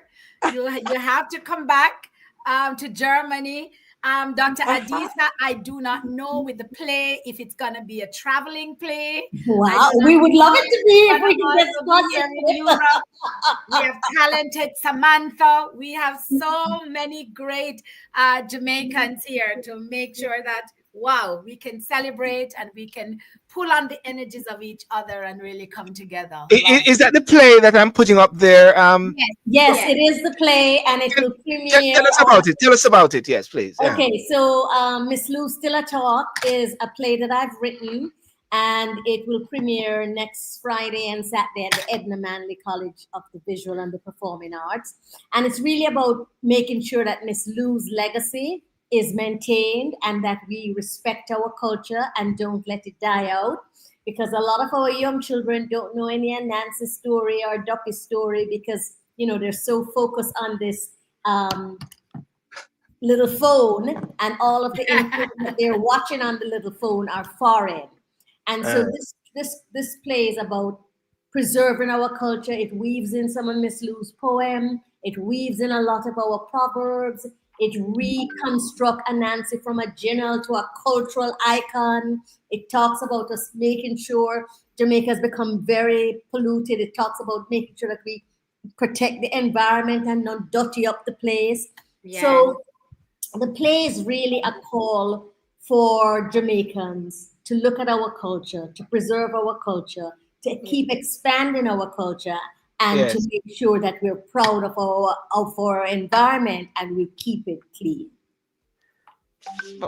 You have to come back to Germany. Dr. Adisa, I do not know with the play if it's gonna be a traveling play. I Wow, do not we would love know it if to be it's if gonna we can get also be here in sponsorship. Europe. We have talented Samantha. We have so many great Jamaicans here to make sure that, wow, we can celebrate and we can pull on the energies of each other and really come together. Love Is it. that the play that I'm putting up there? Yes, Yes, yes. it is the play, and it will Tell premiere us on. about it. Tell us about it. Yes, please. Yeah. Okay, so Miss Lou Still a Talk is a play that I've written, and it will premiere next Friday and Saturday at the Edna Manley College of the Visual and the Performing Arts. And it's really about making sure that Miss Lou's legacy is maintained and that we respect our culture and don't let it die out. Because a lot of our young children don't know any Nancy story or Ducky story because, they're so focused on this. Little phone, and all of the images that they're watching on the little phone are foreign. And so Uh, this plays about preserving our culture. It weaves in some of Miss Lou's poem. It weaves in a lot of our proverbs. It reconstructs Anansi from a general to a cultural icon. It talks about us making sure Jamaica has become very polluted. It talks about making sure that we protect the environment and not dirty up the place. Yes. So the play is really a call for Jamaicans to look at our culture, to preserve our culture, to keep expanding our culture, and to Yes. make sure that we're proud of our environment and we keep it clean.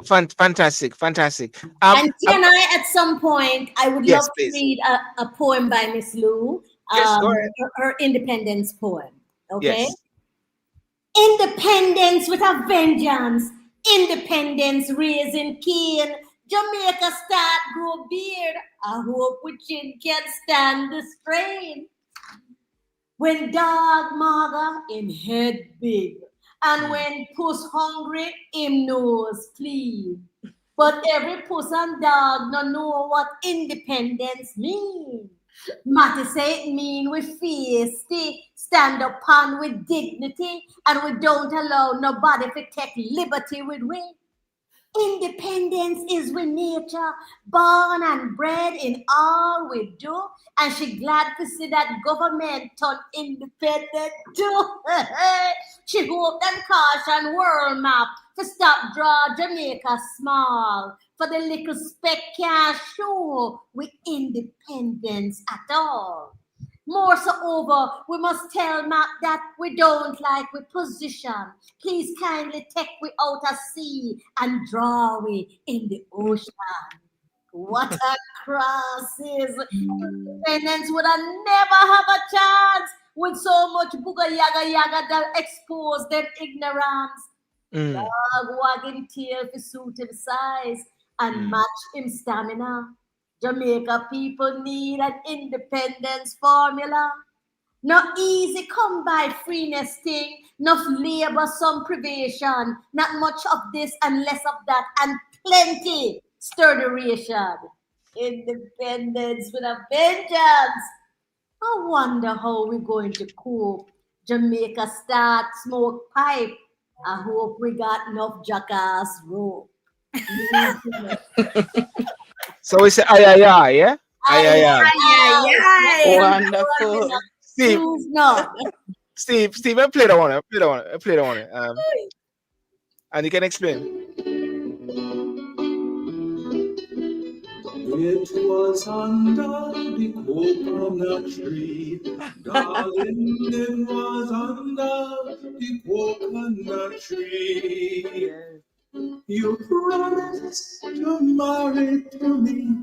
Fantastic, fantastic. And can I, at some point, I would love Yes, to please. read a poem by Miss Lou, Yes, go ahead. her independence poem. Okay? Yes. Independence with a vengeance. Independence raising cane. Jamaica start grow beard. I hope we chin can stand the strain. When dog maga, him head big. And when puss hungry, him nose clean. But every puss and dog no know what independence mean. Matty say it mean we feisty, stand upon with dignity, and we don't allow nobody to take liberty with we. Independence is with nature, born and bred in all we do, and she glad to see that government turn independent too. She hope them caution world map to stop draw Jamaica small, for the little speck can't show we independence at all. More so over, we must tell Mac that we don't like we position. Please kindly take we out at sea and draw we in the ocean. What a crosses! Independence would have never have a chance with so much booga yaga yaga that expose them ignorance. Mm. Dog wagging tail to suit him size and match him stamina. Jamaica people need an independence formula. No easy come by freeness thing, enough labor, some privation, not much of this and less of that, and plenty sturduration. Independence with a vengeance. I wonder how we're going to cope. Jamaica start smoke pipe. I hope we got enough jackass rope. So we say ay ay ay, yeah? Ay Ay, ay ay, ay. Ay, ay, ay. ay. Wonderful. Steve, Choose not. Steve, I play that one. I play that one. I play that one. And you can explain. It was under the coconut tree, darling, it was under the coconut tree. You promised to marry to me,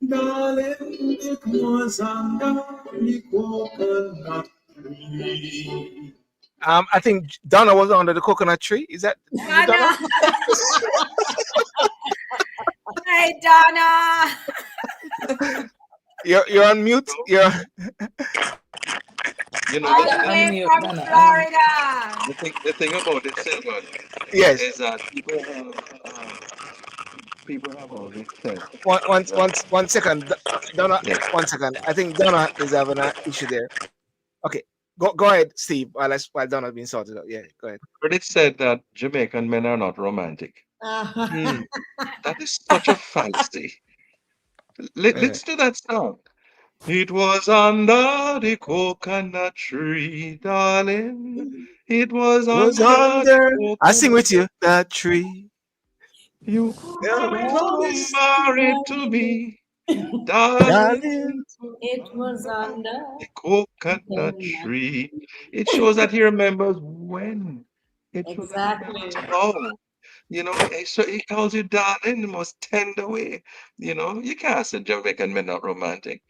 darling, it was under the coconut tree. I think Donna was under the coconut tree. Is it Donna? Donna. Hey, Donna. You're on mute. You're You know, All the, the the, way Unmute, from Donna. Unmute. Florida. the thing about it, Silver, yes. is that people have always said that, One second, Donna. yeah, 1 second. I think Donna is having an issue there. Okay, go ahead, Steve. While Donna's being sorted out. Yeah, go ahead. but it said that Jamaican men are not romantic. Mm, That is such a fallacy. yeah. Listen to that song. It was under the coconut tree, darling. It was It was under the under. I sing coconut. with you. That tree. You Yeah, promised to marry to me, darling. darling. It was It was under under the coconut the tree. It shows that he remembers when. It shows that he remembers exactly. how. So he calls you darling the most tender way. You can't say Jamaican men not romantic.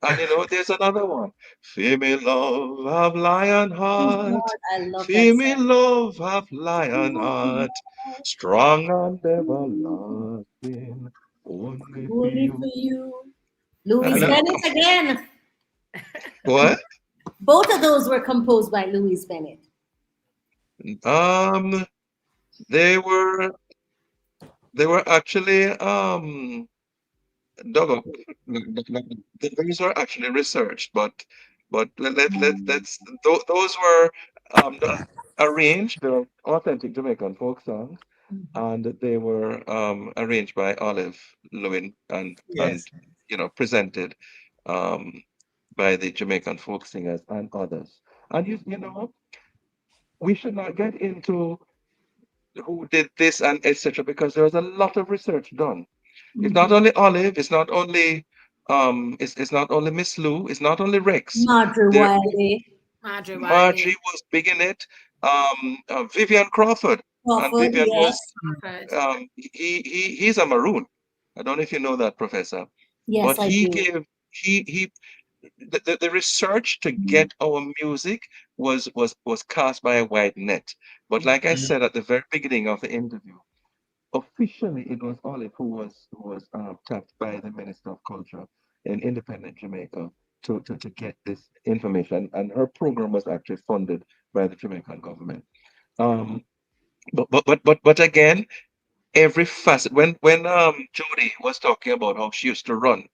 And there's another one. Feel me love have lion Oh heart. God, I love that Feel me song. love have lion heart. Strong and everlasting. Only for Only for you. you. And Louis And Bennett again. what? Both of those were composed by Louis Bennett. Um, they were they were actually dug up. Those were actually researched, but those were done. arranged, they're authentic Jamaican folk songs, Mhm. and they were arranged by Olive Lewin and Yes. presented um, by the Jamaican folk singers and others. And we should not get into who did this and etc. because there's a lot of research done. It's not Mhm. only Olive, it's not only Miss Lou, it's not only Rex. Marjorie There Wiley, Marjorie Wiley. Margie was big in it. Vivian Crawford, and Crawford, Vivian was yes, Crawford. he's a maroon. I don't know if you know that, Professor, yes, but I he do. gave he the research to get our music was cast by a wide net. But like I Mhm. said at the very beginning of the interview, officially it was Olive who was tapped by the Minister of Culture in independent Jamaica to get this information, and her program was actually funded by the Jamaican government. Um, but again, every facet when Jody was talking about how she used to run.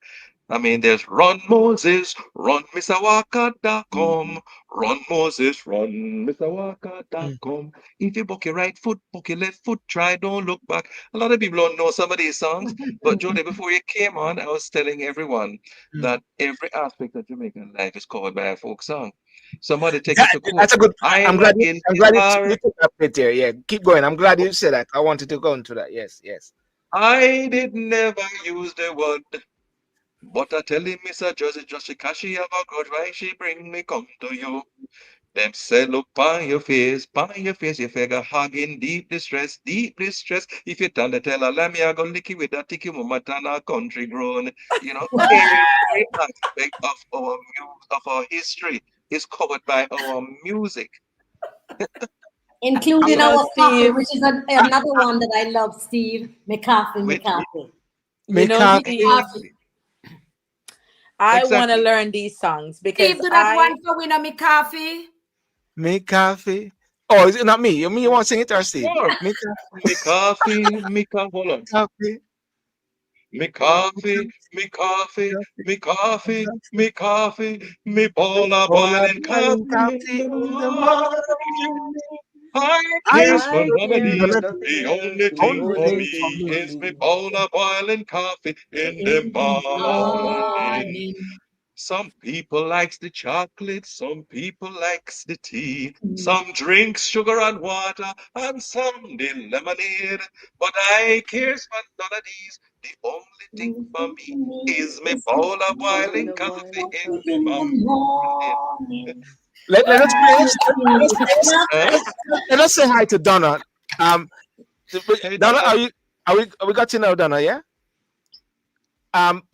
I mean, there's Run Moses, run Mhm. misawaka.com, Run Moses, run Mm. misawaka.com. If you book your right foot, book your left foot, try, don't look back. A lot of people don't know some of these songs, but Jody, before you came on, I was telling everyone Mm. that every aspect of Jamaican life is covered by a folk song. Somebody take That, it to court. that's a good. I'm I'm a glad you. I'm glad you guitar. took that bit there. Yeah, keep going. I'm glad you said that. I wanted to go into that. Yes, yes. I did never use the word. But I tell him, Mr. Josie, just because she have a grudge, why she bring me come to you? Them say, look pon your face, you figure hugging deep distress. If you turn the tell a lamb, you go licky with that ticky mama turn a country grown. Every aspect of of our history is covered by our music. I'm, Including You know, our coffee, Steve, which is I, another one that I love, Steve. McCaffrey, Which McCaffrey. you make know, coffee. Steve, McCaffrey. I want to exactly. learn these songs because Steve, do that I, one for Winner Me Coffee. Make coffee. Oh, is it not me? You mean you want to sing it or Steve? Sure. Make Me coffee, hold on. coffee. Me coffee, me coffee, me coffee, me coffee, me bowl of All I boiling boiling coffee in coffee the in the morning. morning. I I cares for I none of care none for these. of nothing The else. only The thing only for only thing thing for me for me. is me me bowl of boiling coffee in the In the morning. morning. Some people likes the chocolate, some people likes the tea, Mm. some drinks sugar and water, and some the lemonade. But I cares for none of these. The only thing for Anything me for me is me is the bowl of boiling boiling a coffee boiling in coffee the in coffee. the morning. morning. Let us play. Anything with a cup Let of us, let us say hi to Donna. Um, Hey, Donna, Donna. are we got you now, Donna? Yeah.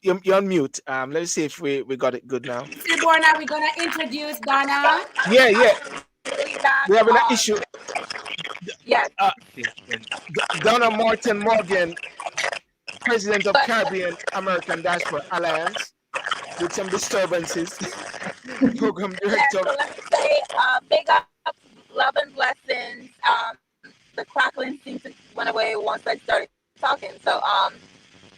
You're on mute. Let's see if we got it good now. Seaborn, are we gonna introduce Donna? Yeah, yeah. Back. We having an issue. Yes, Uh, Donna Martin Morgan, president of but Caribbean American Diaspora Alliance, with some disturbances. Program yes. director. So let me say, big up, love and blessings. The crackling seems to went away once I started talking. So,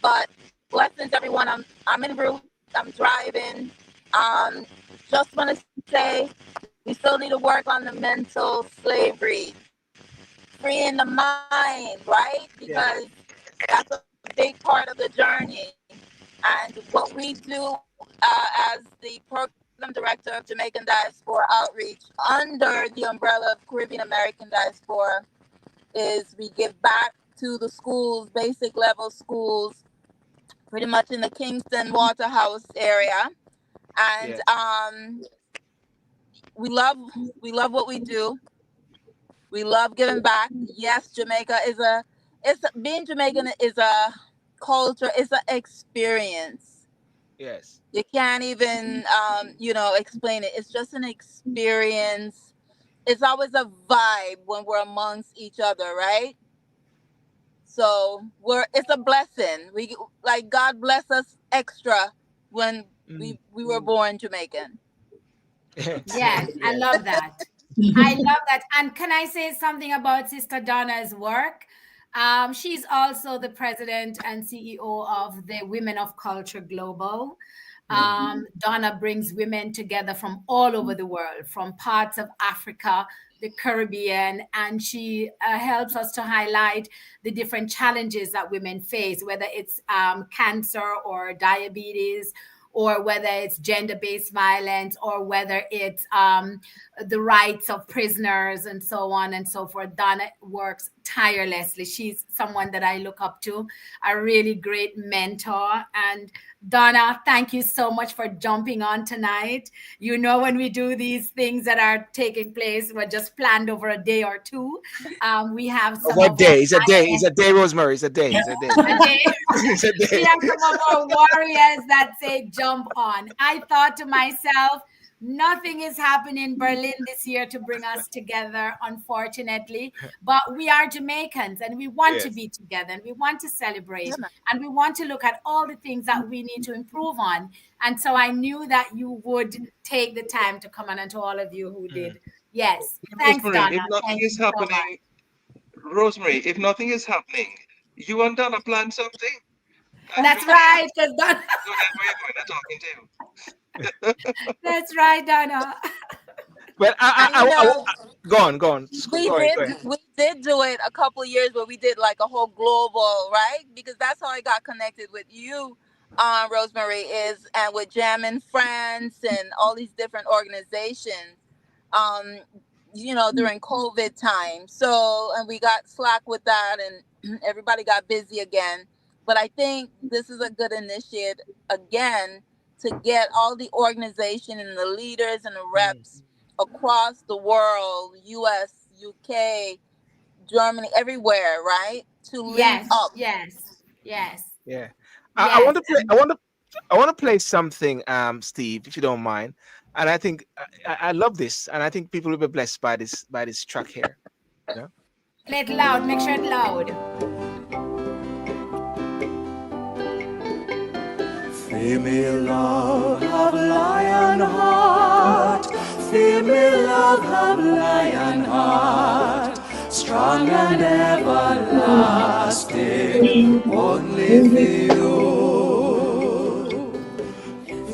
but blessings, everyone. I'm en route. I'm driving. Um, just want to say we still need to work on the mental slavery, freeing the mind, right? Because Yes. that's a big part of the journey. And what we do as the program director of Jamaican Diaspora Outreach under the umbrella of Caribbean American Diaspora is we give back to the schools, basic level schools, pretty much in the Kingston Waterhouse area. And Yeah. we love we love what we do. We love giving back. Yes, Jamaica is being Jamaican is a culture, it's an experience. Yes. You can't even explain it. It's just an experience. It's always a vibe when we're amongst each other, right? So we're it's a blessing. We like God bless us extra when Mm. we were born Jamaican. Yes, I Yes. love that. I love that. And can I say something about Sister Donna's work? She's also the president and CEO of the Women of Culture Global. Mm. Donna brings women together from all over the world, from parts of Africa the Caribbean, and she helps us to highlight the different challenges that women face, whether it's cancer or diabetes, or whether it's gender-based violence, or whether it's the rights of prisoners, and so on and so forth. Donna works tirelessly. She's someone that I look up to, a really great mentor. And Donna, thank you so much for jumping on tonight. You know, when we do these things that are taking place, we're just planned over a day or two. We have some What of our day? It's a day. It's a day, Rosemary. It's a day. It's a day. a day. It's a We day. have some of our warriors that say jump on. I thought to myself, nothing is happening in Berlin this year to bring us together, unfortunately. But we are Jamaicans, and we want to Yes. be together, and we want to celebrate, Yeah, man. and we want to look at all the things that we need to improve on. And so I knew that you would take the time to come on, and to all of you who did. Yes. Thanks, Rosemary, Donna. if nothing Thank is you so much. happening, Rosemary, if nothing is happening, you and Donna plan something? That's right, because Donna. Go ahead, where you going? I'm talking to you. That's right, Donna. Well, And you know, go on, go on. we Go ahead, go did ahead. we did do it a couple years where we did like a whole global, right? Because that's how I got connected with you, Rosemary, is and with Jam in France and all these different organizations. Um, during COVID time. So, and we got slack with that, and everybody got busy again. But I think this is a good initiative again to get all the organization and the leaders and the reps across the world, US, UK, Germany, everywhere, right? To link Yes, up. yes, yes, Yeah. I yes. want to play. I want to play something, Steve, if you don't mind. And I think I love this, and I think people will be blessed by this track here. You know? Play it loud. Make sure it's loud. Female love have lion heart. Female love have lion heart. Strong and everlasting. Only for you.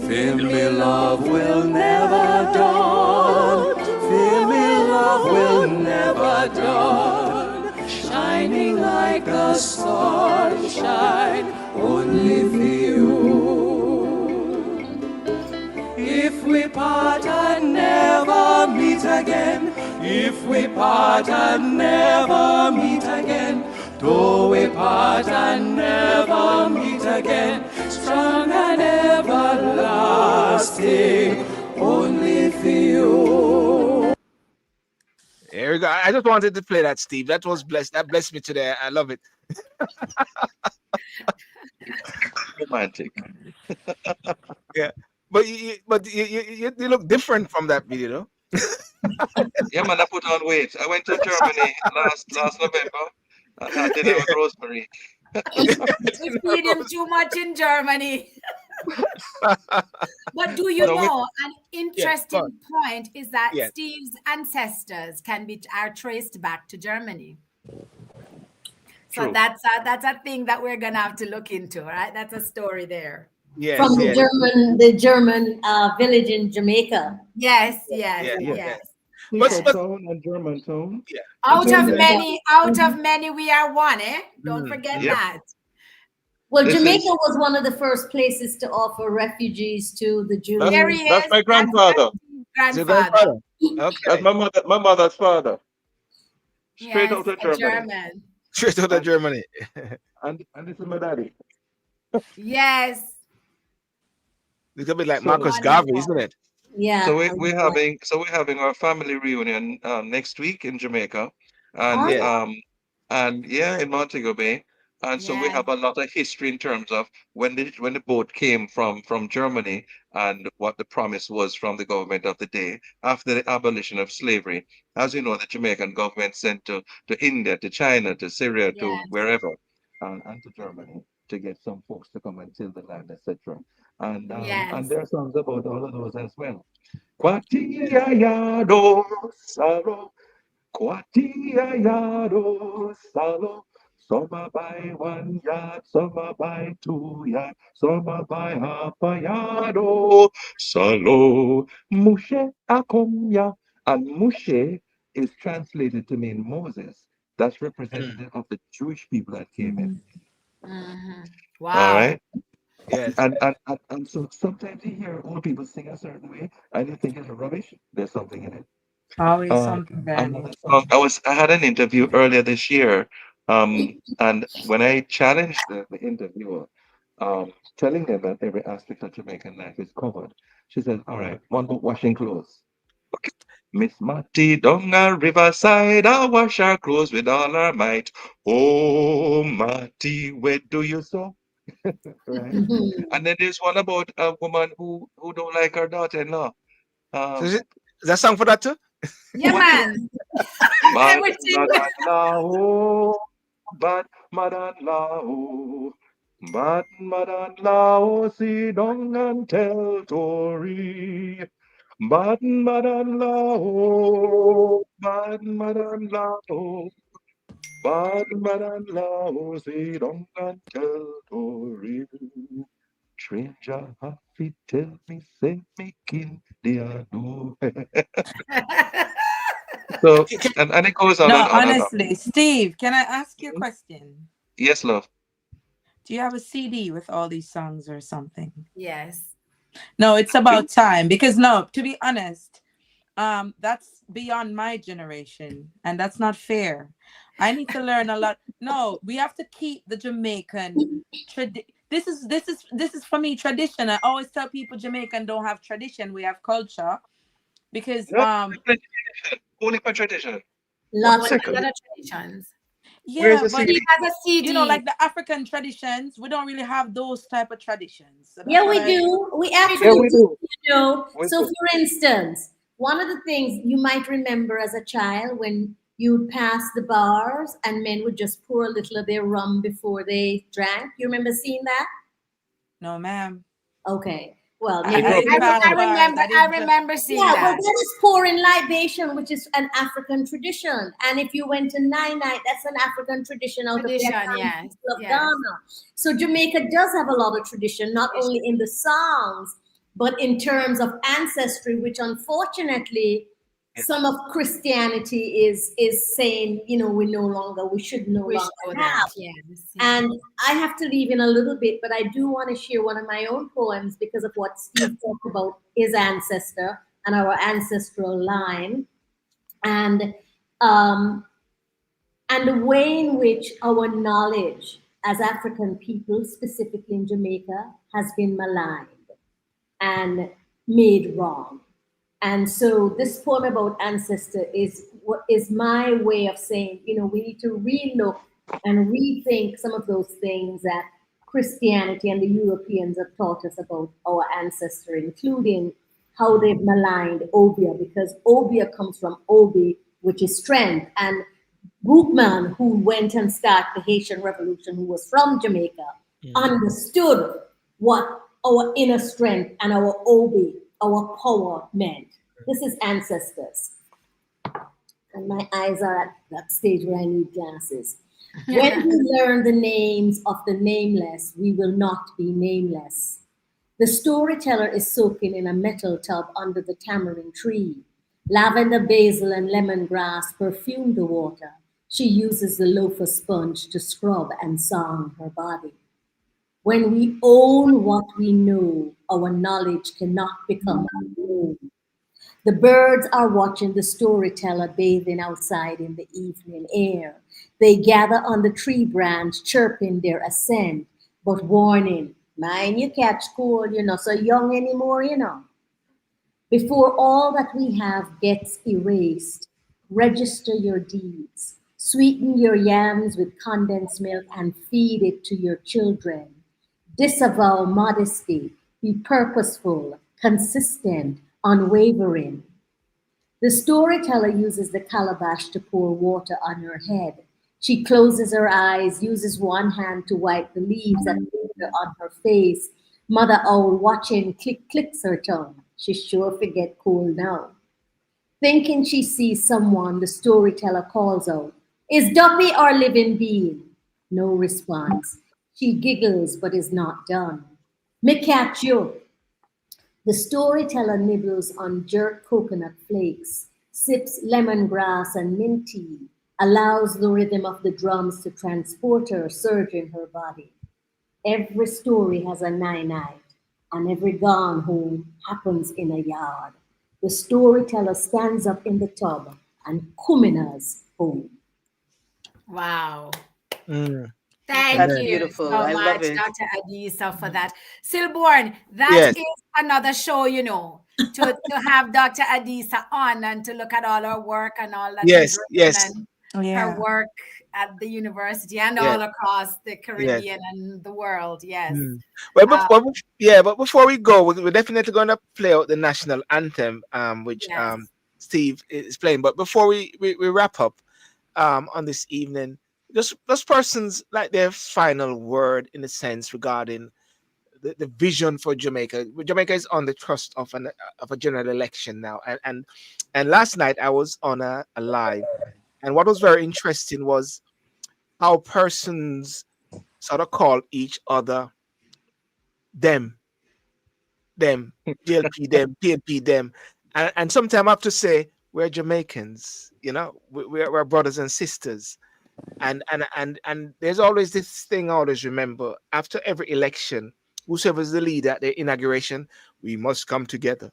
Female love will never dawn. Female love will never dawn. Shining like a sunshine. Only for you. If we part and never meet again, if we part and never meet again, though we part and never meet again, strong and everlasting, only for you. There we go. I just wanted to play that, Steve. That was blessed. That blessed me today. I love it. Romantic. Yeah. But you look different from that video, though. Yeah, man, I put on weight. I went to Germany last November and had dinner with Rosemary. We feed him too much in Germany. But do you No, we, know an Yeah, go interesting on. point is that Yeah. Steve's ancestors are traced back to Germany. So true. that's a thing that we're gonna have to look into, right? That's a story there. Yes, From yes, the German village in Jamaica. Yes, yes, yeah, Yeah. yeah. yes. But Yes. but Town and German town. yeah. Out of German. many, we are one, eh? Don't Mm, forget Yep. that. Well, This Jamaica is was one of the first places to offer refugees to the that's There Jews. he that's is. my grandfather. is your Grandfather. grandfather? That's Okay. my mother's father. Straight Yes, out of a Germany. German. Straight out of And Germany. and this is my daddy. Yes. It's a bit like So Marcus Garvey, isn't Wonderful. it? Yeah, I know it. we're having our family reunion next week in Jamaica, and Yeah. Awesome. yeah, in Montego Bay, and so we Yes. have a lot of history in terms of when the boat came from Germany and what the promise was from the government of the day after the abolition of slavery. As you know, the Jamaican government sent to India, to China, to Syria, to Yes. wherever, and to Germany to get some folks to come and till the land, etc. And Yes. there are songs about all of those as well. Kwatia yado salo, kwatia yado salo. Some are by 1 yard, some are by 2 yard, some are by half a yard. Salo, mushe akomya, and mushe is translated to mean Moses. That's Mm. representative of the Jewish people that came in. Mhm. All Wow. right. Yes. And so sometimes you hear old people sing a certain way and you think it's rubbish. There's something in it. Always Uh, something brand new. Another song. I had an interview earlier this year, and when I challenged the interviewer, telling them that every aspect of Jamaican life is covered, she said, "All right, one about washing clothes. Okay, Miss Matty down a riverside, I wash our clothes with all our might. Oh, Matty, where do you sew?" Right? And then there's one about a woman who don't like her daughter-in-law. So Um, is that song for that too? Yeah, what is man. bad Everything. mother-in-law, oh, bad mother-in-law, oh, bad mother-in-law, oh, sit down and tell Tory. Bad mother-in-law, oh, bad mother-in-law, oh, bad mother-in-law, oh, sit down and tell Tory. Stranger happy tell me, say me kin, they are no. So, Can- and it goes on and No, on and on. honestly, Steve, can I ask you a question? Yes, love. Do you have a CD with all these songs or something? Yes. No, it's I do. about time because no, to be honest, that's beyond my generation and that's not fair. I need to learn a lot. No, we have to keep the Jamaican this is for me tradition. I always tell people Jamaican don't have tradition, we have culture because No, only for tradition. One Lots What of second. other traditions? Where's yeah, the but He CD? has a CD. like the African traditions, we don't really have those type of traditions. So that's Yeah, what we I do. We We Yeah, actually we do. do, do. you know. We So, do. for instance, one of the things you might remember as a child when you'd pass the bars and men would just pour a little of their rum before they drank. You remember seeing that? no ma'am. Okay. Well, I maybe I grew up didn't in I, that pass I time. bars. remember. I I didn't just remember seeing yeah, well, that. that is pouring libation, which is an African tradition. And if you went to Nine Night, that's an African tradition out of the Tradition. Ashanti Yes. people of Yes. Ghana. So Jamaica does have a lot of tradition, not only in the songs, but in terms of ancestry, which unfortunately Yeah. some of Christianity is saying, we no longer, we should no We longer have. shouldn't. Yes. Yes. And I have to leave in a little bit, but I do want to share one of my own poems because of what Steve talked about his ancestor and our ancestral line, and um, and the way in which our knowledge as African people, specifically in Jamaica, has been maligned and made wrong. And so this poem about ancestor is what is my way of saying, we need to relook and rethink some of those things that Christianity and the Europeans have taught us about our ancestor, including how they've maligned Obia, because Obia comes from Obi, which is strength. And Bookman, who went and started the Haitian Revolution, who was from Jamaica, Mm. understood what our inner strength and our Obi, our power meant. This is ancestors. And my eyes are at that stage where I need glasses. When we learn the names of the nameless, we will not be nameless. The storyteller is soaking in a metal tub under the tamarind tree. Lavender, basil, and lemongrass perfume the water. She uses the loafer sponge to scrub and song her body. When we own what we know, our knowledge cannot become our own. The birds are watching the storyteller bathing outside in the evening air. They gather on the tree branch, chirping their ascent, but warning, mind you catch cold, you're not so young anymore. Before all that we have gets erased, register your deeds. Sweeten your yams with condensed milk and feed it to your children. Disavow modesty. Be purposeful, consistent, unwavering. The storyteller uses the calabash to pour water on her head. She closes her eyes, uses one hand to wipe the leaves that linger on her face. Mother Owl, watching, clicks her tongue. She sure forget cool now. Thinking she sees someone, the storyteller calls out, "Is Duppy our living being?" No response. She giggles but is not done. Me catch you. The storyteller nibbles on jerk coconut flakes. sips lemongrass and mint tea, allows the rhythm of the drums to transport her, surge in her body. Every story has a night, and every gone home happens in a yard. The storyteller stands up in the tub and Kumina's home. Wow. Mm, Thank That's amen. you beautiful. so I love much, it. Dr. Adisa, for that. Silborn, that Yes, is another show, to have Dr. Adisa on and to look at all her work and all that she's yes, written yes, and her Yeah. work at the university and yes, all across the yes. Caribbean and the world. Yes. Mm. Well, Uh, yeah, but before we go, we're definitely going to play out the national anthem, which yes. Steve is playing. But before we wrap up on this evening, just those persons like their final word in a sense regarding the vision for Jamaica. Jamaica is on the cusp of a general election now, and last night I was on a live, and what was very interesting was how persons sort of call each other them, them, GLP, them, PNP, them. And sometimes I have to say, we're Jamaicans, we're brothers and sisters. And there's always this thing I always remember after every election, whoever's the leader at the inauguration, we must come together.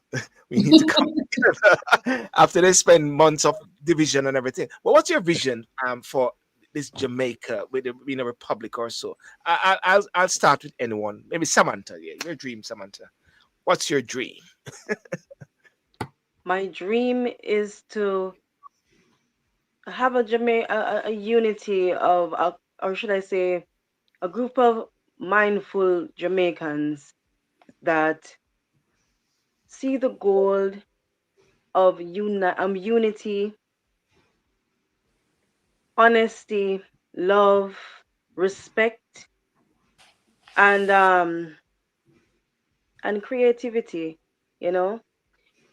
We need to come together after they spend months of division and everything. Well, what's your vision for this Jamaica with it being a republic or so? I'll start with anyone. Maybe Samantha. Yeah, your dream, Samantha. What's your dream? My dream is to have a unity of, or should I say, a group of mindful Jamaicans that see the goal of unity, honesty, love, respect, and creativity. You know,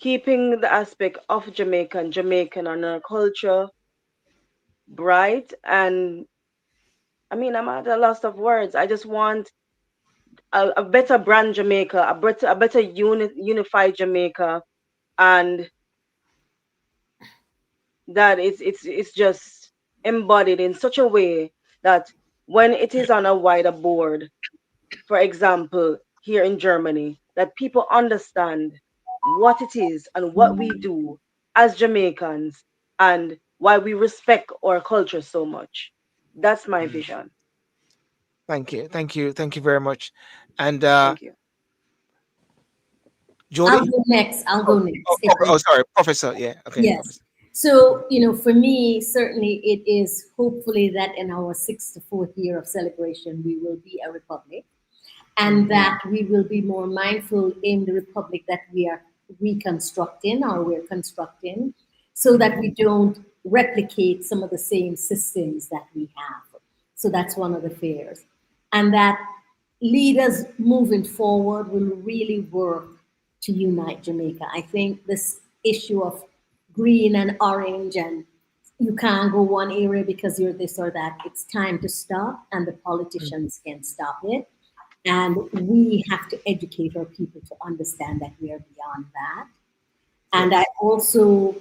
keeping the aspect of Jamaican on our culture bright. And I mean, I'm at a loss of words. I just want a better brand Jamaica, a better unified Jamaica, and that it's just embodied in such a way that when it is on a wider board, for example, here in Germany, that people understand what it is and what we do as Jamaicans and why we respect our culture so much. That's my Mm. vision. Thank you, thank you, thank you very much. And Thank you. I'll Jody? go next. I'll Oh, go oh, next. If I oh, sorry, Professor. Yeah, okay, Yes. Professor. So, for me, certainly it is hopefully that in our sixth to fourth year of celebration, we will be a republic and that we will be more mindful in the republic that we are reconstructing or we're constructing so that we don't replicate some of the same systems that we have. So that's one of the fears. And that leaders moving forward will really work to unite Jamaica. I think this issue of green and orange and you can't go one area because you're this or that. It's time to stop, and the Mm, politicians can stop it. And we have to educate our people to understand that we are beyond that. And I yes. also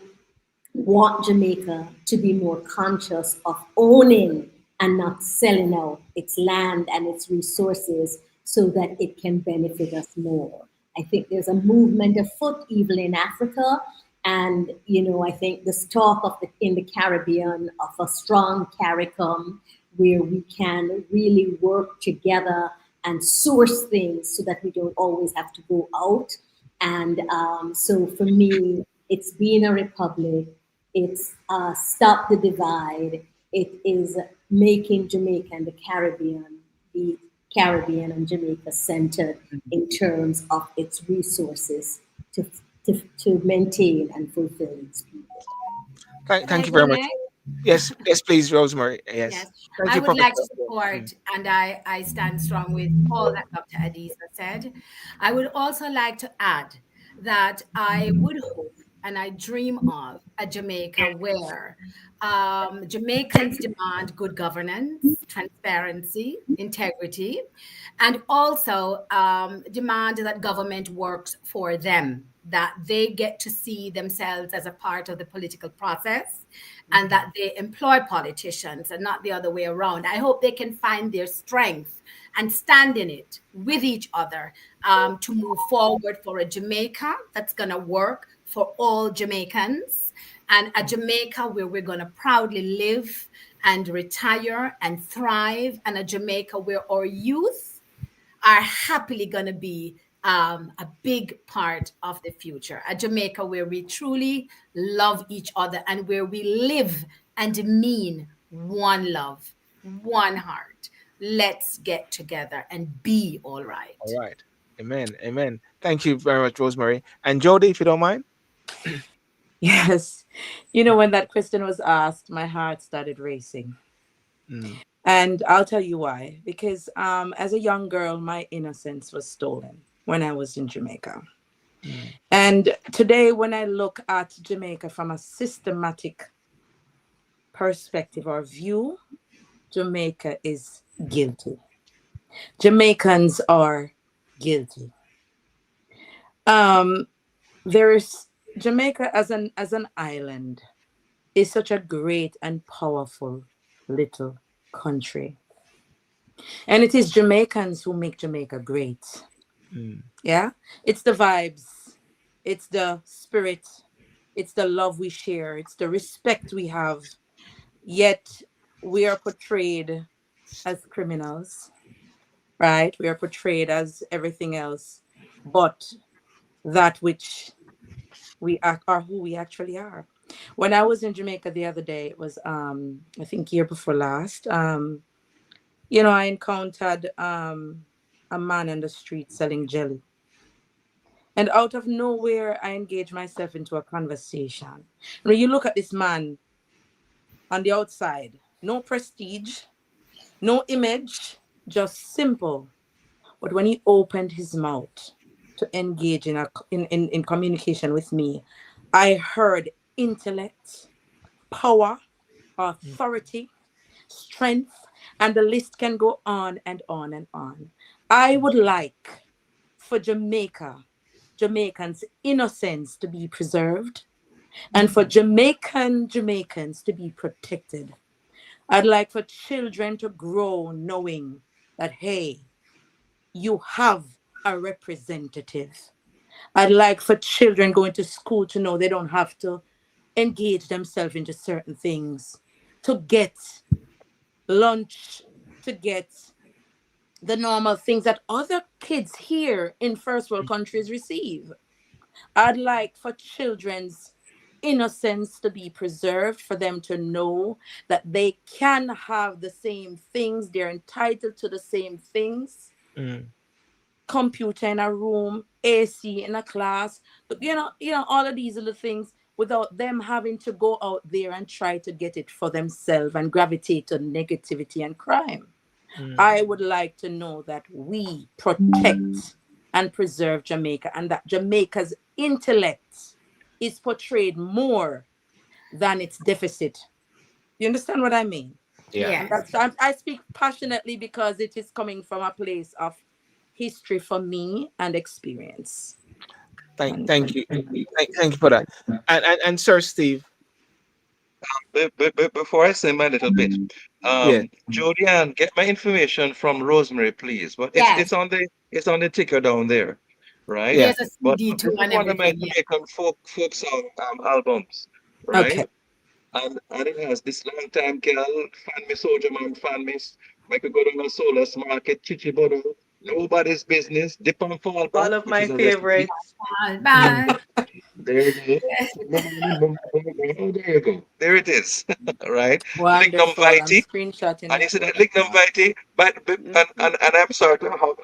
want Jamaica to be more conscious of owning and not selling out its land and its resources so that it can benefit us more. I think there's a movement afoot even in Africa. And, I think this talk in the Caribbean of a strong CARICOM where we can really work together and source things so that we don't always have to go out. And so for me, it's being a republic, it's stop the divide, it is making Jamaica and the Caribbean be Caribbean and Jamaica centered in terms of its resources to, to maintain and fulfill its people. Can Thank I you go very much. next? Yes, yes, please, Rosemary. Yes, Yes. Thank I you, would like Professor. to Mm. support, and I stand strong with all that Dr. Adisa said. I would also like to add that I would hope and I dream of a Jamaica where Jamaicans demand good governance, transparency, integrity, and also demand that government works for them, that they get to see themselves as a part of the political process, and that they employ politicians and not the other way around. I hope they can find their strength and stand in it with each other to move forward for a Jamaica that's going to work for all Jamaicans, and a Jamaica where we're going to proudly live and retire and thrive, and a Jamaica where our youth are happily going to be a big part of the future. A Jamaica where we truly love each other and where we live and mean one love, one heart. Let's get together and be all All right. right. Amen. Amen. Thank you very much, Rosemary. And Jody, if you don't mind. Yes. You know, when that question was asked, my heart started racing. Mm, And I'll tell you why. Because as a young girl, my innocence was stolen when I was in Jamaica. mm, And today, when I look at Jamaica from a systematic perspective or view, Jamaica is guilty. Jamaicans are guilty. Um, there is Jamaica as an island is such a great and powerful little country. And it is Jamaicans who make Jamaica great. mm, Yeah. It's the vibes, it's the spirit, it's the love we share, it's the respect we have. Yet we are portrayed as criminals, right? We are portrayed as everything else but that which we are who we actually are. When I was in Jamaica the other day, it was I think year before last, I encountered a man on the street selling jelly. And out of nowhere, I engaged myself into a conversation. When you look at this man on the outside, no prestige, no image, just simple. But when he opened his mouth to engage in communication with me, I heard intellect, power, mm, authority, strength, and the list can go on and on and on. I would like for Jamaicans' innocence to be preserved, and for Jamaicans to be protected. I'd like for children to grow knowing that, hey, you have a representative. I'd like for children going to school to know they don't have to engage themselves into certain things to get lunch, to get the normal things that other kids here in first world countries receive. I'd like for children's innocence to be preserved, for them to know that they can have the same things, they're entitled to the same things. mm, Computer in a room, AC in a class, but all of these little things without them having to go out there and try to get it for themselves and gravitate to negativity and crime. mm, I would like to know that we protect and preserve Jamaica, and that Jamaica's intellect is portrayed more than its deficit. You understand what I mean? yeah. And Yes. I speak passionately because it is coming from a place of history for me and experience. And Thank you. Thank you for that. And Sir Steve. Before I say my little bit, Yeah. Jodianne, get my information from Rosemary, please. But it's Yes. it's on the ticker down there, right? Yeah. There's a But CD too this is and one of my everything. Yeah. Jamaican folk song albums, right? okay. And it has this long time girl, fan me soldier man, fan me. I could go to a Soloist market, chichi bodo, nobody's business, dip and fall back, One of which my is a recipe. favorites. Bye. Mm, Bye. There it is. Oh, there you go. There it is. Right? Lignum Wonderful. I'm vitae. screenshotting And you it. see that lignum vitae, but Mhm. and I'm sorry to hug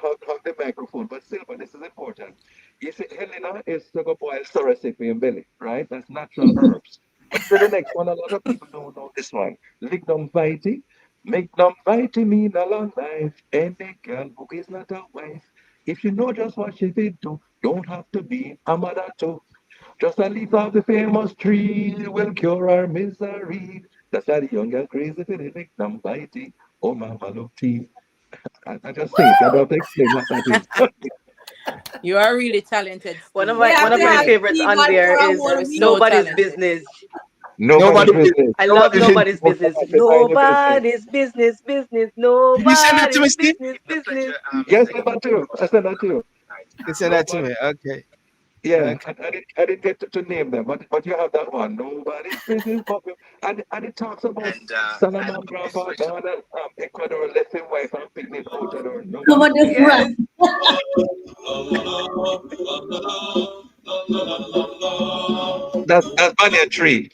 the microphone, but still, but this is important. You see, Helena is to go boil sorosip in your belly, right? That's natural herbs. But to the next one, a lot of people don't know this one. Lignum vitae. Lignum vitae mean a long life. Any girl who is not a wife. If you know just what she did do, don't have to be a mother too. Just a leaf of the famous tree will cure our misery. That's why the young and crazy for the victim fighting. Oh, mama, look, team. I just say it. I don't have to explain what that is. You are really talented, One of Steve. We my have one of to my have Really. favorites Steve on on there for a is You're whole so week. Nobody's talented. Business. Nobody's Nobody did. business. I love Nobody did. Nobody's Business. Designer business. Nobody's business, business. Did you send that to me, Nobody's Steve? business, The business. pleasure. Yes, I sent that to you. I sent that to you. You can send that to Nobody. me. Okay. Yeah, Okay. I didn't get to name them, but you have that one. Nobody's business, but and it talks about Solomon grandpa down in Ecuador left his wife and picnic out of door. Nobody's Nobody business. Yes. run. That's banyan tree.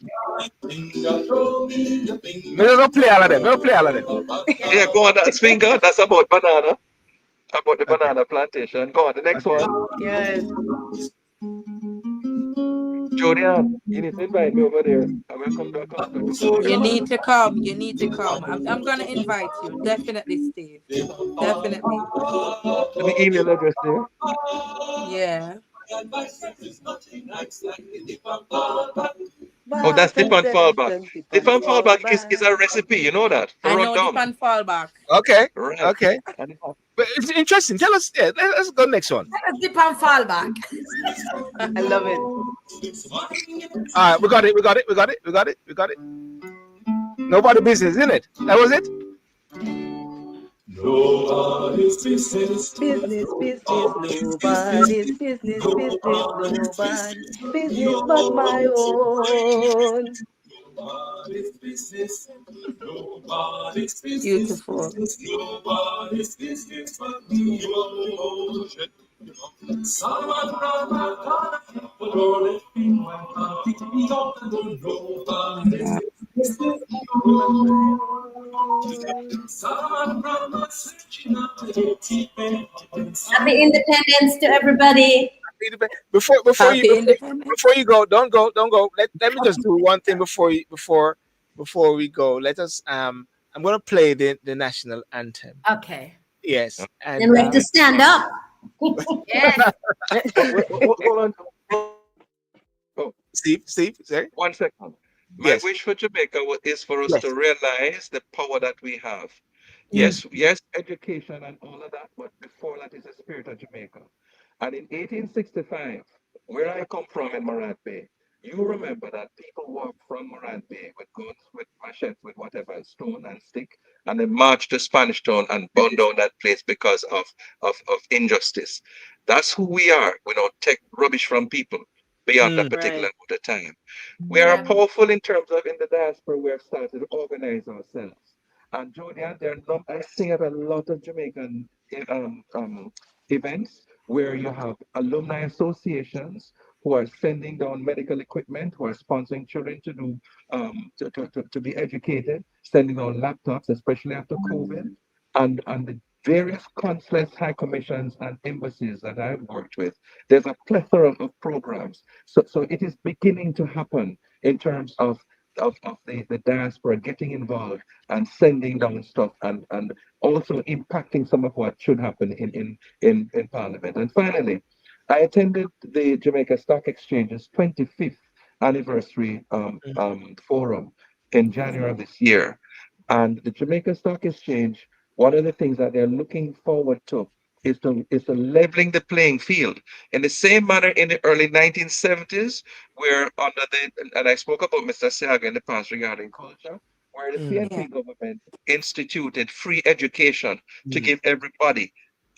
Me don't play all of them. Me don't play all of them. Yeah, go on. That's finger. That's about banana. About the Okay. banana plantation. Go on. The next Okay. one. Yes. Julian, you need to invite me over there. I will come to a concert over there. You need to come. You need to come. I'm gonna invite you. Definitely, Steve. Definitely. Let me email address there. Yeah. Oh, that's Back dip and and fall then, back. then dip Dip and and fall fall back is back. a recipe. You know that for I know dip rundown. and fall back. Okay. Right. Okay. And it has But it's interesting. Tell us. Yeah. Let's go next one. Let us dip and fall back. I love it. All right. We got it. We got it. We got it. We got it. We got it. Nobody business, isn't it? That was it. Nobody's business. Business, business, nobody's business, business, nobody business but my own. Nobody's business. Nobody's business. Beautiful. Nobody's business but me. Someone run my car, don't let me pick me up and don't nobody's Yeah. business. But my own. Someone run my searching out to keep me. Happy Independence to everybody. Happy Independence. Before you go, don't go. Let me just do one thing before we go. Let us I'm gonna play the national anthem. Okay. Yes, Then and we have to stand up. Yes. hold on. Oh, Steve, sorry. 1 second. My Yes, wish for Jamaica is for us yes, to realize the power that we have. yes. Yes, education and all of that, but before that is the spirit of Jamaica. And in 1865, where I come from in Morant Bay, you remember that people walked from Morant Bay with guns, with machetes, with whatever, stone and stick, and they marched to Spanish Town and burned down that place because of injustice. That's who we are. We don't take rubbish from people beyond that Mm, particular Right. amount of time. We are Yeah. powerful in terms of in the diaspora, we have started to organize ourselves. And Julia, I sing at a lot of Jamaican events where you have alumni associations who are sending down medical equipment, who are sponsoring children to do to be educated, sending down laptops, especially after COVID, and the various consulates, high commissions, and embassies that I've worked with. There's a plethora of programs. So it is beginning to happen in terms of the diaspora getting involved and sending down stuff and also impacting some of what should happen in Parliament. And finally, I attended the Jamaica Stock Exchange's 25th anniversary mm, forum in January of this year. And the Jamaica Stock Exchange, one of the things that they're looking forward to is to leveling the playing field in the same manner in the early 1970s, where under and I spoke about Mr. Seaga in the past regarding culture, where the mm, Yeah. PNP government instituted free education to mm, give everybody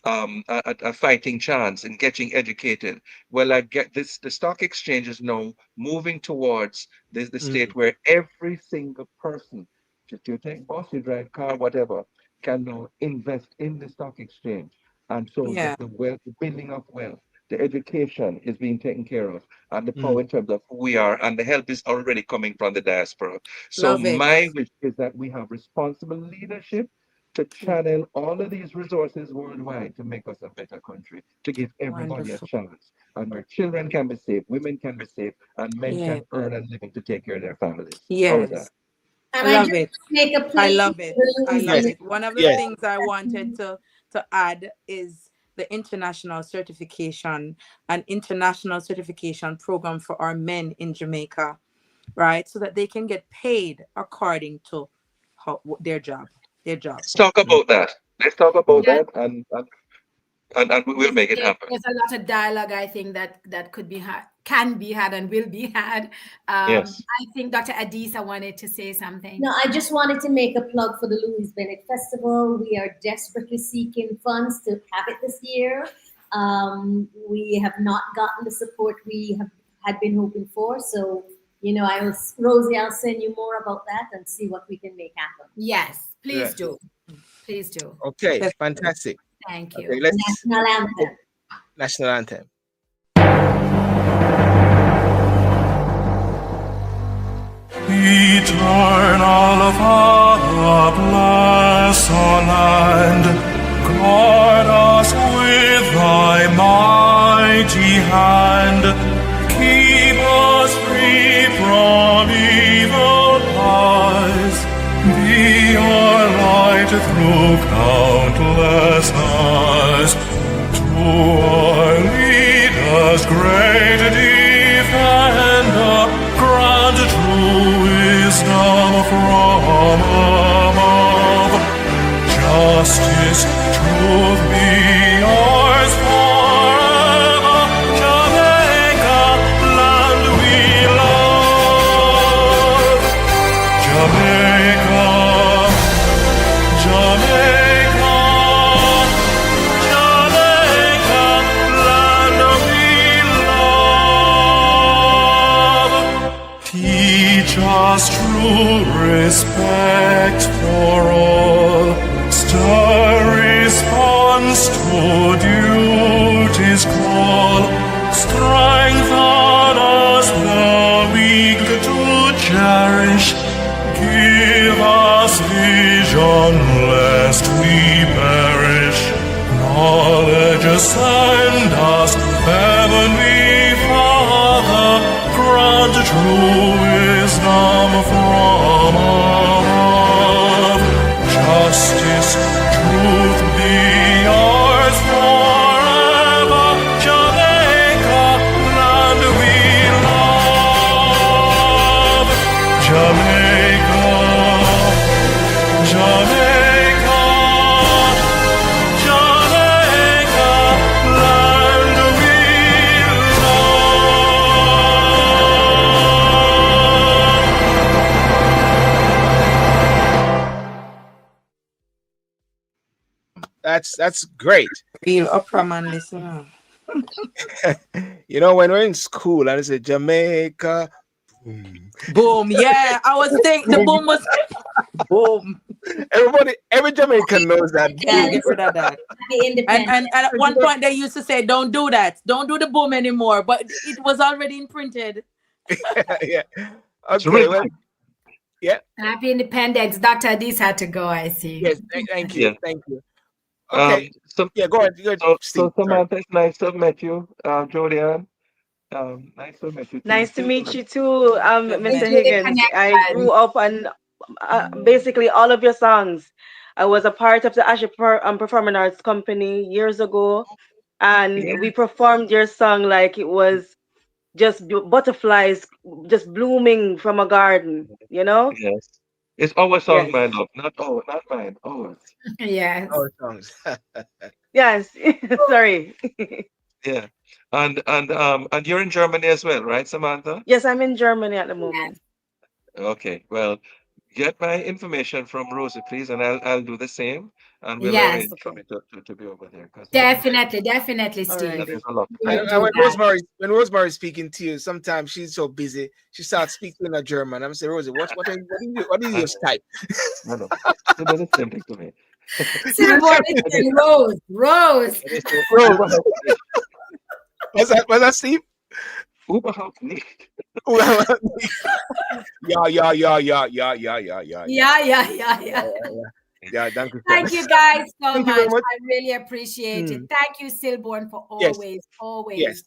a fighting chance in getting educated. Well, I get this. The stock exchange is now moving towards the mm, state where every single person, if you take bus, you drive car, whatever, can now invest in the stock exchange. And so Yeah. the wealth, the building of wealth, the education is being taken care of, and the mm, power in terms of who we are, and the help is already coming from the diaspora. So Love it. my wish is that we have responsible leadership to channel all of these resources worldwide to make us a better country, to give everybody a Wonderful. chance. And where children can be safe, women can be safe, and men Yeah. can earn a living to take care of their families. How is that? Yes. And I I love just it. make a I plea love it. to I lose love yes, this. it. One of the yes. things I wanted to add is the international certification, an international certification program for our men in Jamaica, right? So that they can get paid according to their job, their job. Let's talk about that. Let's talk about Yeah, that, and we will make it happen. there's a lot of dialogue, I think, that could be had, can be had, and will be had. Yes. I think Dr. Adisa wanted to say something. No, I just wanted to make a plug for the Louis Bennett Festival. We are desperately seeking funds to have it this year. We have not gotten the support we have had been hoping for. So, Rosie, I'll send you more about that and see what we can make happen. Yes, please Yes. do. Please do. Okay, fantastic. Thank you. Okay, let's National anthem. national anthem. Eternal Father, bless our land. Guard us with thy mighty hand. Keep us free from evil paths. Be our light through countless nights. To our leaders, great defender, grant true wisdom from above. Justice, truth be yours forever. Jamaica, land we love. Jamaica, Jamaica, Jamaica, land we love. Teach us true respect for all. Stir response to duty's call. Strengthen us the weak to cherish. Give us vision lest we perish. Knowledge send us, heavenly Father, grant true wisdom from above. Justice, truth be yours forever. Jamaica, land we love. Jamaica, Jamaica, Jamaica, land we That's great. Real opera man, listen. When we're in school and it's a Jamaica, boom. Boom. Yeah, I was thinking the boom was boom. Every Jamaican knows that. Can't get rid of that. Happy Independence. And at one point they used to say, "Don't do that. Don't do the boom anymore." But it was already imprinted. Yeah. It's Okay. Well, rhythmic. Happy Independence. Dr. Adisa had to go, I see. yes. Thank you. Yeah. Thank you. Okay. So, Yeah. Go ahead. Go ahead, so Steve. Sorry. Samantha, it's nice to have met you. Julian, nice to meet you too. Nice to meet you too, Yeah, We Mr. do man. the Higgins. I grew connection. up on basically all of your songs. I was a part of the Performing Arts Company years ago, and Yeah. we performed your song like it was just butterflies just blooming from a garden, you know? Yes. It's our song, Yes. my love. Not mine. Ours. Yes. Oh, songs. Yes. Sorry. Yeah. And you're in Germany as well, right, Samantha? Yes, I'm in Germany at the Yes. moment. Okay. Well, get my information from Rosie, please, and I'll do the same, and we'll Yes. arrange for Okay. me to be over there because Definitely, All Steve. right. there's a lot. We And, will and do that. when Rosemary's speaking to you, sometimes she's so busy, she starts speaking in German. I'm saying, Rosie, what is I your know. type? I know. They do the same thing to me. Silver is And they saying Rose. Rose. and they say, Rose, Überhaupt nicht. what's that, Steve? Überhaupt nicht. Yeah. Yeah. Yeah, thank you. Thank you guys so Thank you very much. much. I really appreciate it. Mm. Thank you, Silborn, for Yes.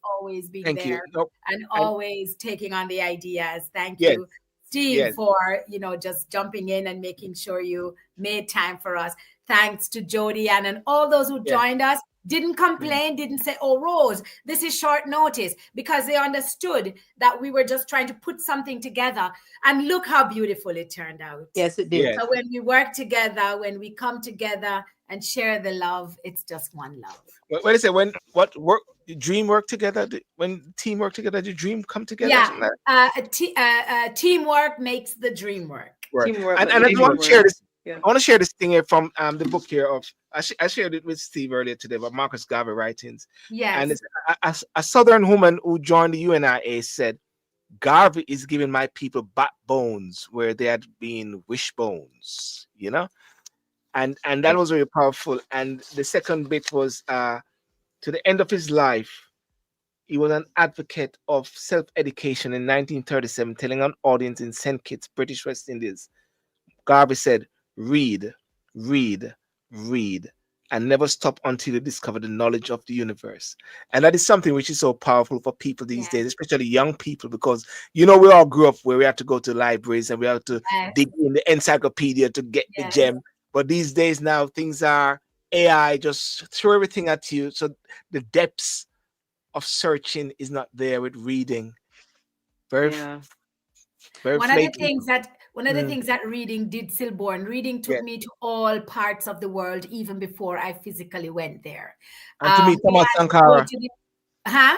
always being Thank you. there Nope. and And always taking on the ideas. Thank yes, you, Steve, yes, for just jumping in and making sure you made time for us. Thanks to Jody Ann and all those who yes, joined us. didn't complain, didn't say, oh, Rose, this is short notice, because they understood that we were just trying to put something together. And look how beautiful it turned out. Yes, it did. Yes. So when we work together, when we come together and share the love, it's just one love. What is it? When what work? Dream work together. When team work together, the dream come together. Yeah, Something like teamwork makes the dream work. Right. Teamwork, And but I just want teamwork. to share this. Yeah. I want to share this thing here from the book here of I shared it with Steve earlier today about Marcus Garvey writings. And Yes. it's a Southern woman who joined the UNIA said, Garvey is giving my people backbones where they had been wishbones, you know? And that was very powerful. And the second bit was to the end of his life, he was an advocate of self-education in 1937, telling an audience in St. Kitts, British West Indies. Garvey said, read, read, read, and never stop until you discover the knowledge of the universe. And that is something which is so powerful for people these Yes. days, especially young people, because, you know, we all grew up where we had to go to libraries and we had to Yes. dig in the encyclopedia to get the Yes. gem. But these days now, things are AI, just throw everything at you. So the depths of searching is not there with reading. Very, Yeah. very One of the flaky. things that reading did, Silborn, reading took Yeah. me to all parts of the world even before I physically went there. And to meet We Thomas had to go Sankara. to the, huh?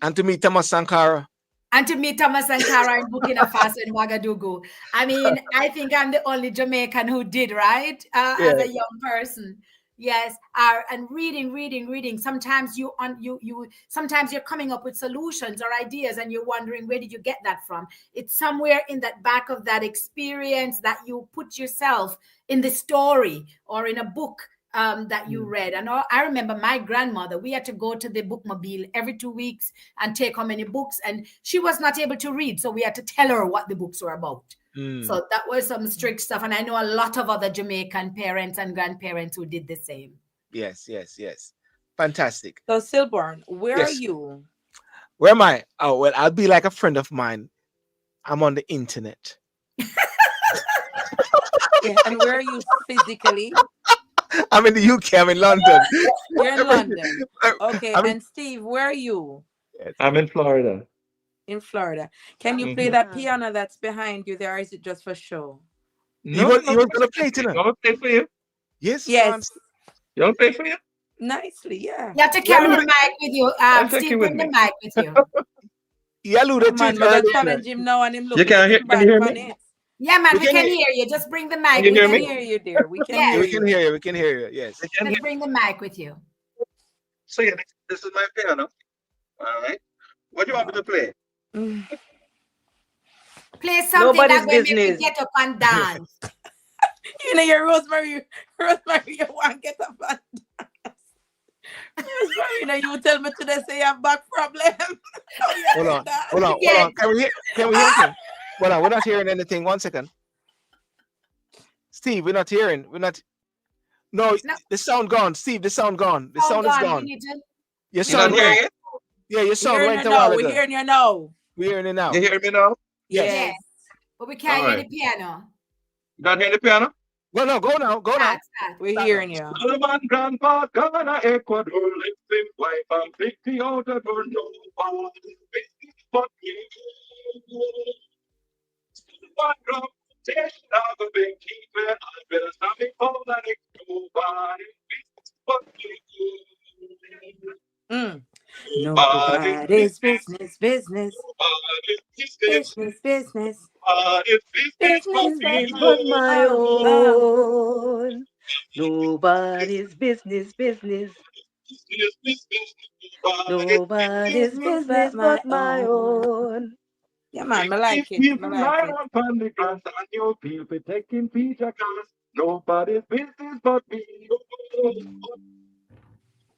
And to meet Thomas Sankara. And to meet Thomas Sankara in Burkina Faso in Ouagadougou. I mean, I think I'm the only Jamaican who did, right? Yeah. As a young person. Yes. And reading. Sometimes sometimes you're coming up with solutions or ideas and you're wondering, where did you get that from? It's somewhere in that back of that experience that you put yourself in the story or in a book that you read. And I remember my grandmother, we had to go to the bookmobile every 2 weeks and take how many books, and she was not able to read, so we had to tell her what the books were about. So that was some strict stuff, and I know a lot of other Jamaican parents and grandparents who did the same. Yes. Fantastic. So, Silborn, where are Yes. you? Where am I? Oh, well, I'll be like a friend of mine. I'm on the internet. Yeah, and where are you physically? I'm in the UK. I'm in London. You're in London. Okay, I'm in- and Steve, where are you? I'm in Florida. In Florida. Can you Mhm. play that piano that's behind you there, or is it just for show? You was going to play it, You you know? want to play for you? Yes. Yes. You want to play for you? Nicely, yeah. You have to carry the mic with you. I'll take Steve, you with bring the me. mic with you. He alluded to Man, it I'm gonna earlier. challenge him now and him look You like can him you bad hear on me? it. Yeah, man, We we can can hear- hear you. Just bring the mic Can you with hear We me? can you. hear you, dear. We can Yes. Yeah, hear we can you. hear you. We can hear you. Yes. You can Just hear. bring the mic with you. So yeah, this is my piano. All right. What do you want me to play? Mm. Play something Nobody's that will make you business. get up and dance. You know, your Rosemary, you want to get up and dance. Rosemary, you know, you tell me today say you have back problem. How you Hold do on. that? Hold on. Yes. Can we hear him? Hold on. We're not hearing anything. 1 second. Steve, we're not hearing. We're not. No, No. the sound gone. Steve, the sound gone. The sound is We gone. need to. Your You're sound not hearing it? Yeah, your We're sound hearing went you a while now. We're ago. hearing you now. We're hearing it now. You hear me now? Yes. Yes. But we can't All hear right. the piano. You not hear the piano? Well, no, go now. Go now. Start. We're Start hearing now. you. Solomon, Grandpa, Ghana, Ecuador, living wife, and picking out the door, no but you. Solomon, Grandpa, station of a big keeper, I better stop it for that nobody, but you. Mm. Nobody's Nobody's business. business, Business but Business you. but my Oh. own. Nobody's business. Nobody's Business but business my but my own. own. Yeah, man, I If like it. people I like lie it. upon the grass and you people taking picture class, nobody's business but me.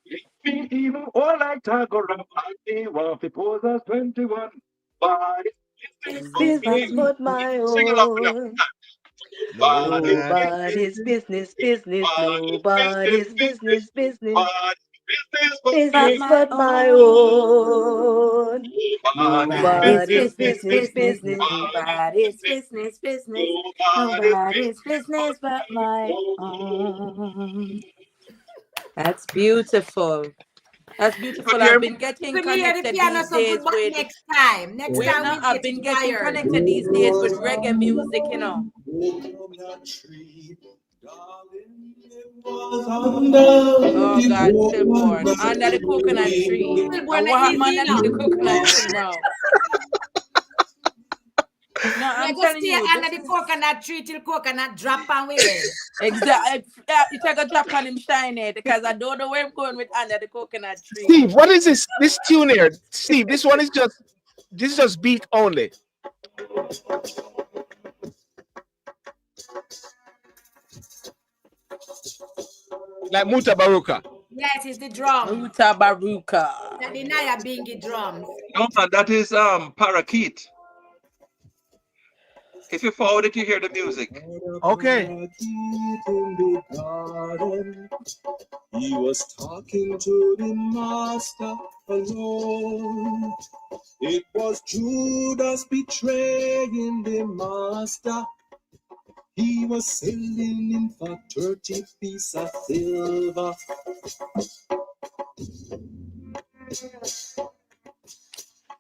If we even all like Tago Rap and they want to pose as 21, but it's business Business but but Business me. me. but my Sing it up now. own. Nobody's Nobody's business. Nobody's business. But Business my but my own. own. Nobody's Nobody's business. business. Nobody's business. Nobody's business but my own. That's beautiful. That's beautiful. hear I've me? been getting Could hear the connected piano these so good, days but with next time. Next wait time now. we'll I've get been it getting wired. connected these days with reggae music, you know. Oh God, stillborn under the coconut tree. Stillborn And are what happened easy underneath enough. the coconut tree now? No, Yeah, I'm just telling stay you, under this the is coconut tree till coconut drop on we head. exactly. You take a drop on him shine it because I don't know where I'm going with under the coconut tree. Steve, what is this tune here? Steve, this is just beat only. Like Muta Baruka. Yes, it's the drum. Ruta Baruka. That the Naya Bingy drums. No, man, that is parakeet. If you forward it, you hear the music. Okay. In the garden, he was talking to the master alone. It was Judas betraying the master. He was selling him for 30 pieces of silver.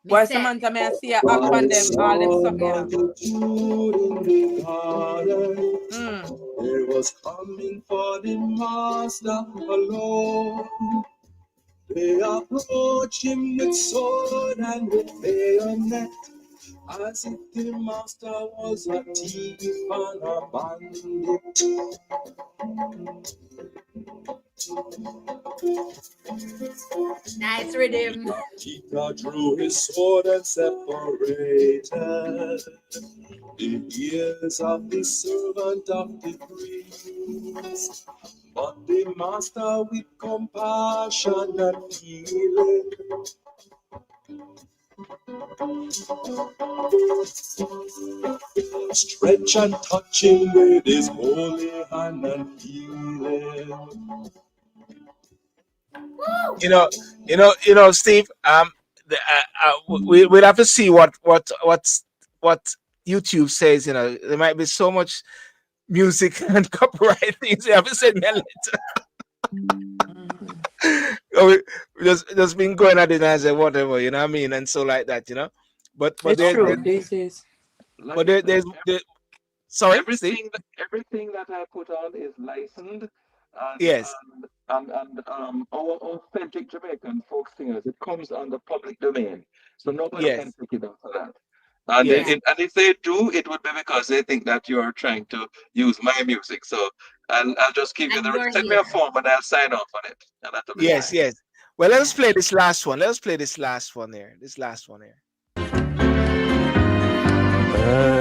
Why Say, Samantha may I see her act on them, all them something, you know. Multitude in the garden. Mm. They was coming for the master alone. They approached him with sword and with bayonet, as if the master was a thief and a bandit. nice rhythm. Peter drew his sword and separated the ears of the servant of the priest. But the master with compassion and healing stretch and touch him with his holy hand and healing. Steve. We'll have to see what YouTube says. There might be so much music and copyright things. You have to send me a letter. We just been going at it as a whatever, you know what I mean, and so like that, But It's No, true. man. This is. Like but I there, said, sorry, Steve. everything that I put on is licensed, and Yes, our authentic Jamaican folk singers. It comes on the public domain, so nobody can yes, pick it up for that. And yes, and if they do, it would be because they think that you are trying to use my music. So I'll just give you And the you're send me a here. form and I'll sign off on it, and that'll be yes, fine. Yes. yes. Well, let us Yes. play this last one. Let us play this last one here. This last one here.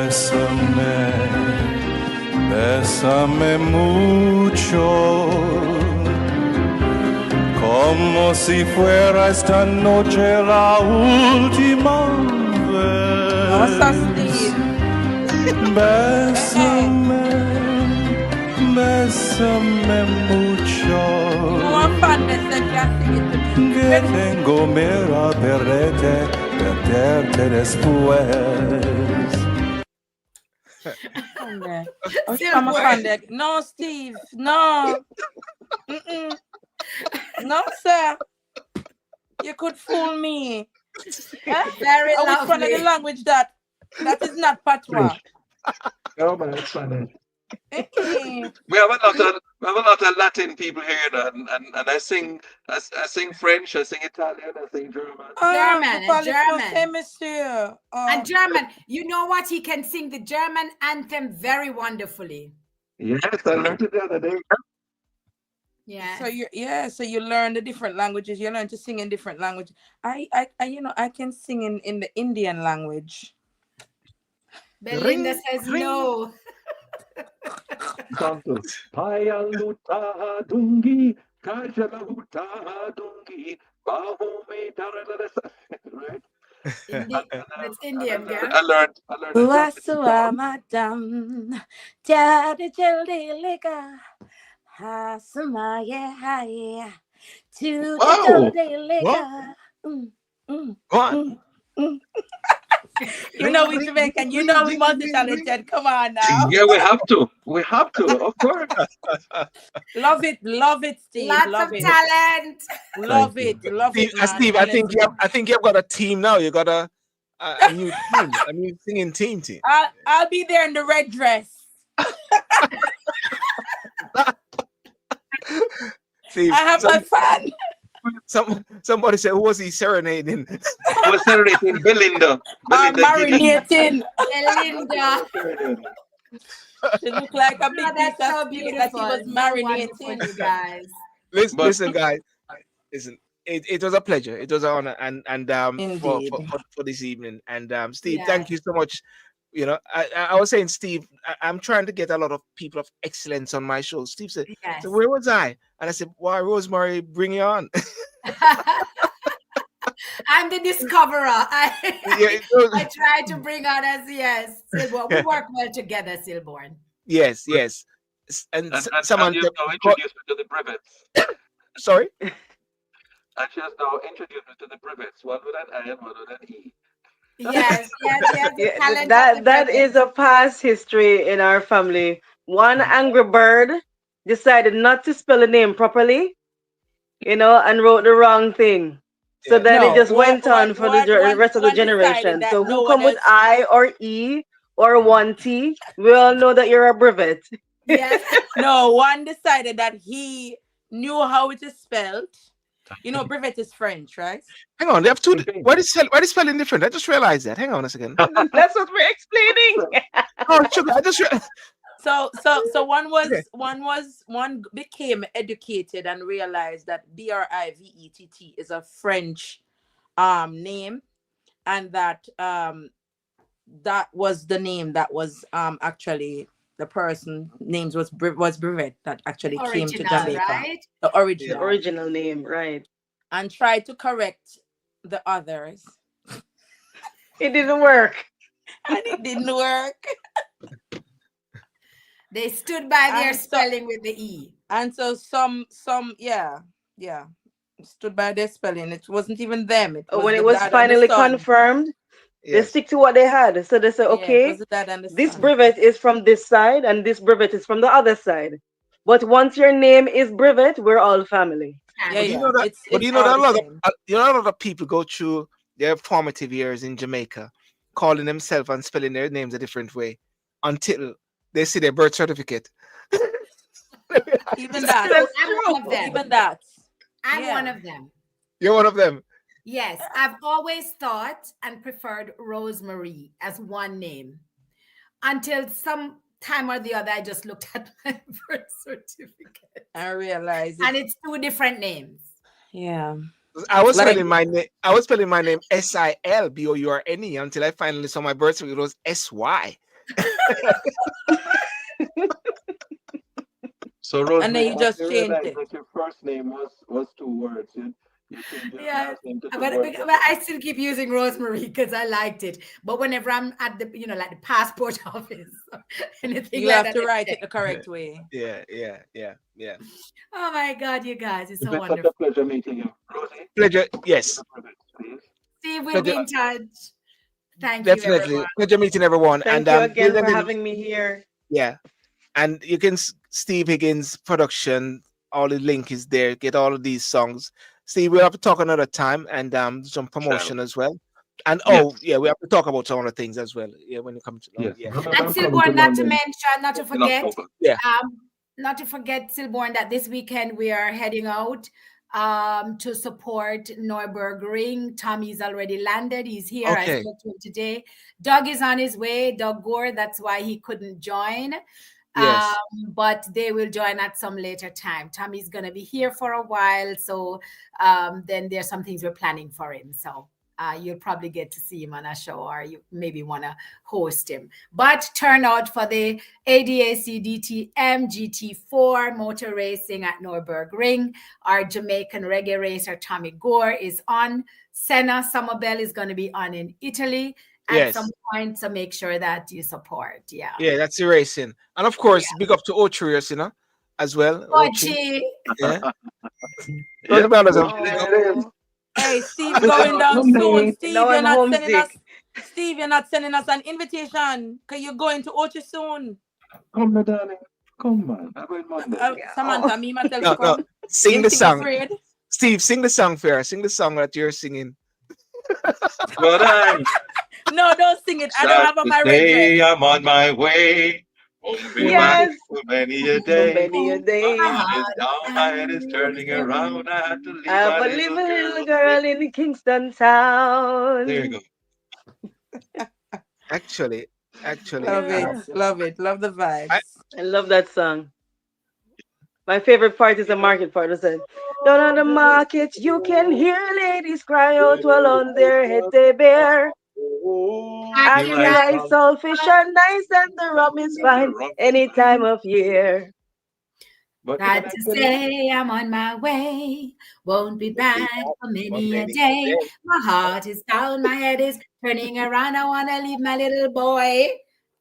Bésame, bésame mucho, como si fuera esta noche la última What's up, vez. Steve? Hey, Bésame, bésame you know what mucho, fan they said can sing it to me? que tengo miedo a perderte después. Fan there. Oh, Still I'm a boy. fan there. No, Steve. No. Mm-mm. No, sir. You could fool me. Eh? Very Which one of the lovely. language that is not patois? No, man, it's funny. Eh-eh. We have a lot of Latin people here, and I sing French, I sing Italian, I sing German. Ah, vous German and parlez français, German. monsieur. And German. You know what? He can sing the German anthem very wonderfully. Yes, I learned it the other day. Yeah. So you learn the different languages. You learn to sing in different languages. I I can sing in the Indian language. Belinda Ring, says ring. no. Santos. Payaluta dungi, kajalahuta dungi, bahume darada. Right? That's Indian, girl. I learned that from Waswa madam, jada jaldi liga, hasma haya, to the Wow. jaldi What? liga. Go on. You know we Jamaican. You know we multi-talented. Come on now. Yeah, we have to. We have to, of course. Love it, Steve. Lots Love of it. talent. Love Thank it. Love Steve, it, man. Steve, Honestly. I think you've got a team now. You got a new team, a new singing team. I'll be there in the red dress. Steve, I have my fan. somebody said, who was he serenading? We're celebrating Belinda. I'm Belinda Higgins. marinating. Belinda. She looked like a Oh, big piece that's of so steak that beautiful. she was So wonderful, marinating. you guys. But Listen, guys. Listen, it was a pleasure. It was an honor, and Indeed. for this evening. And Steve, Yes. thank you so much. You know, I was saying, Steve, I'm trying to get a lot of people of excellence on my show. Steve said, Yes. so where was I? And I said, why, Rosemary, bring you on. I'm the discoverer. Yeah, I try to bring on us, yes. Silborn. We work well together, Silborn. yes. And and someone she has said, now introduced me to the brevets. sorry. And she has now introduced me to the brevets. One with an I and one with an E. Yes. The Yeah, talent of that the that brother. is a past history in our family. One angry bird decided not to spell a name properly, and wrote the wrong thing. So Yeah. then it No, just went on for the rest of the one decided generation. that So no who one come with else. I or E or one T, we all know that you're a brevet. Yes. No, one decided that he knew how it is spelled. You know, brevet is French, right? Hang on, they have two. Okay. Why is spelling different? I just realized that. Hang on a second. That's what we're explaining. Oh, sugar, So Okay. one became educated and realized that Brivett is a French name, and that that was the name that was actually the person names was Brevet that actually came to Original, Jamaica, right? the The original, original name, right? and tried to correct the others, It didn't work. and it didn't work. They stood by their And so spelling with the E. and so some yeah stood by their spelling. It wasn't even them. It was When the it was dad and the finally son. confirmed, they Yes. stick to what they had. So they say, Yeah, it was okay, the dad and the this son. brevet is from this side and this brevet is from the other side. But once your name is brevet, we're all family. Yeah, But do you Family. know yeah. that? But do It's you know all that the same. a lot of people go through their formative years in Jamaica, calling themselves and spelling their names a different way, until they see their birth certificate. Even It's that. true. That's I'm one of true. them. Even that. I'm one Yeah. of them. You're one of them. Yes, I've always thought and preferred Rosemary as one name until some time or the other I just looked at my birth certificate I realize and it's it's two different names. yeah. I was Like spelling my name. I was spelling my name Silbourne until I finally saw my birth certificate. It was SY. So and then Rosemary, you after just you changed realized it. that your first name was 2 words, you changed your Yeah, last name to 2 but, words. but I still keep using Rosemary because I liked it. But whenever I'm at the, like the passport office or anything You like have that, to they write say, it the correct way. Yeah. oh my God, you guys, it's It's so been such wonderful. a pleasure meeting you. Rosie, Pleasure. take Yes. the privilege, please. Steve, we'll be Pleasure. in touch. Thank you, Definitely. everyone. Pleasure meeting everyone. And Thank you ladies again and for gentlemen, having me here. yeah. And you can Steve Higgins production. All the link is there. Get all of these songs. Steve, we'll have to talk another time and some Shall. promotion as well. And Yes. we have to talk about some other things as well. Yeah, when it comes to Yes. yeah. Remember, And I'm coming to Silborn, not to London mention, not to in forget, October. Yeah. not to forget, Silborn, that this weekend we are heading out to support Neuberg Ring. Tommy's already landed. He's here. I Okay. spoke to him today. Doug is on his way. Doug Gore. That's why he couldn't join. Yes. But they will join at some later time. Tommy's gonna be here for a while, so then there's some things we're planning for him. So you'll probably get to see him on a show, or you maybe want to host him. But turn out for the ADAC DTM GT4 motor racing at Norberg Ring. Our Jamaican reggae racer Tommy Gore is on. Senna Somerville is going to be on in Italy at some point, so make sure that you support. Yeah. Yeah, that's the racing. And of course, big up to Otrius, as well. Ochi. Yeah. Those Yep. brothers are Oh, Hey, Steve going down soon. Steve, now you're I'm not sending us. homesick. Steve, you're not sending us an invitation. Cause you're going to Ochi soon. Come, my darling. Come, man. I will mind. Samantha, me ma tell No, to no. come. Sing Him the sing song. afraid. Steve, sing the song for her. Sing the song that you're singing. But I'm No, don't sing it. I don't sad have on to my red dress. say I'm on my way. Won't be back Yes, for many a for day. many a My day. head is down, my head is turning around. I have to I leave have my a little little girl. girl in Kingston There you town. go. Actually, Love it. Yeah, Love it. Love the I, vibes. I love that song. My favorite part is the market part. I said, down on the market, you can hear ladies cry out while on their head they bear. You Acting like like selfish and nice, and the rum is and the fine rock is any fine. time of year. But can Got I to tell you? say I'm on my way. Won't be won't be back back for for many a many a day. day. My heart is down, my head is turning around. I wanna leave my little boy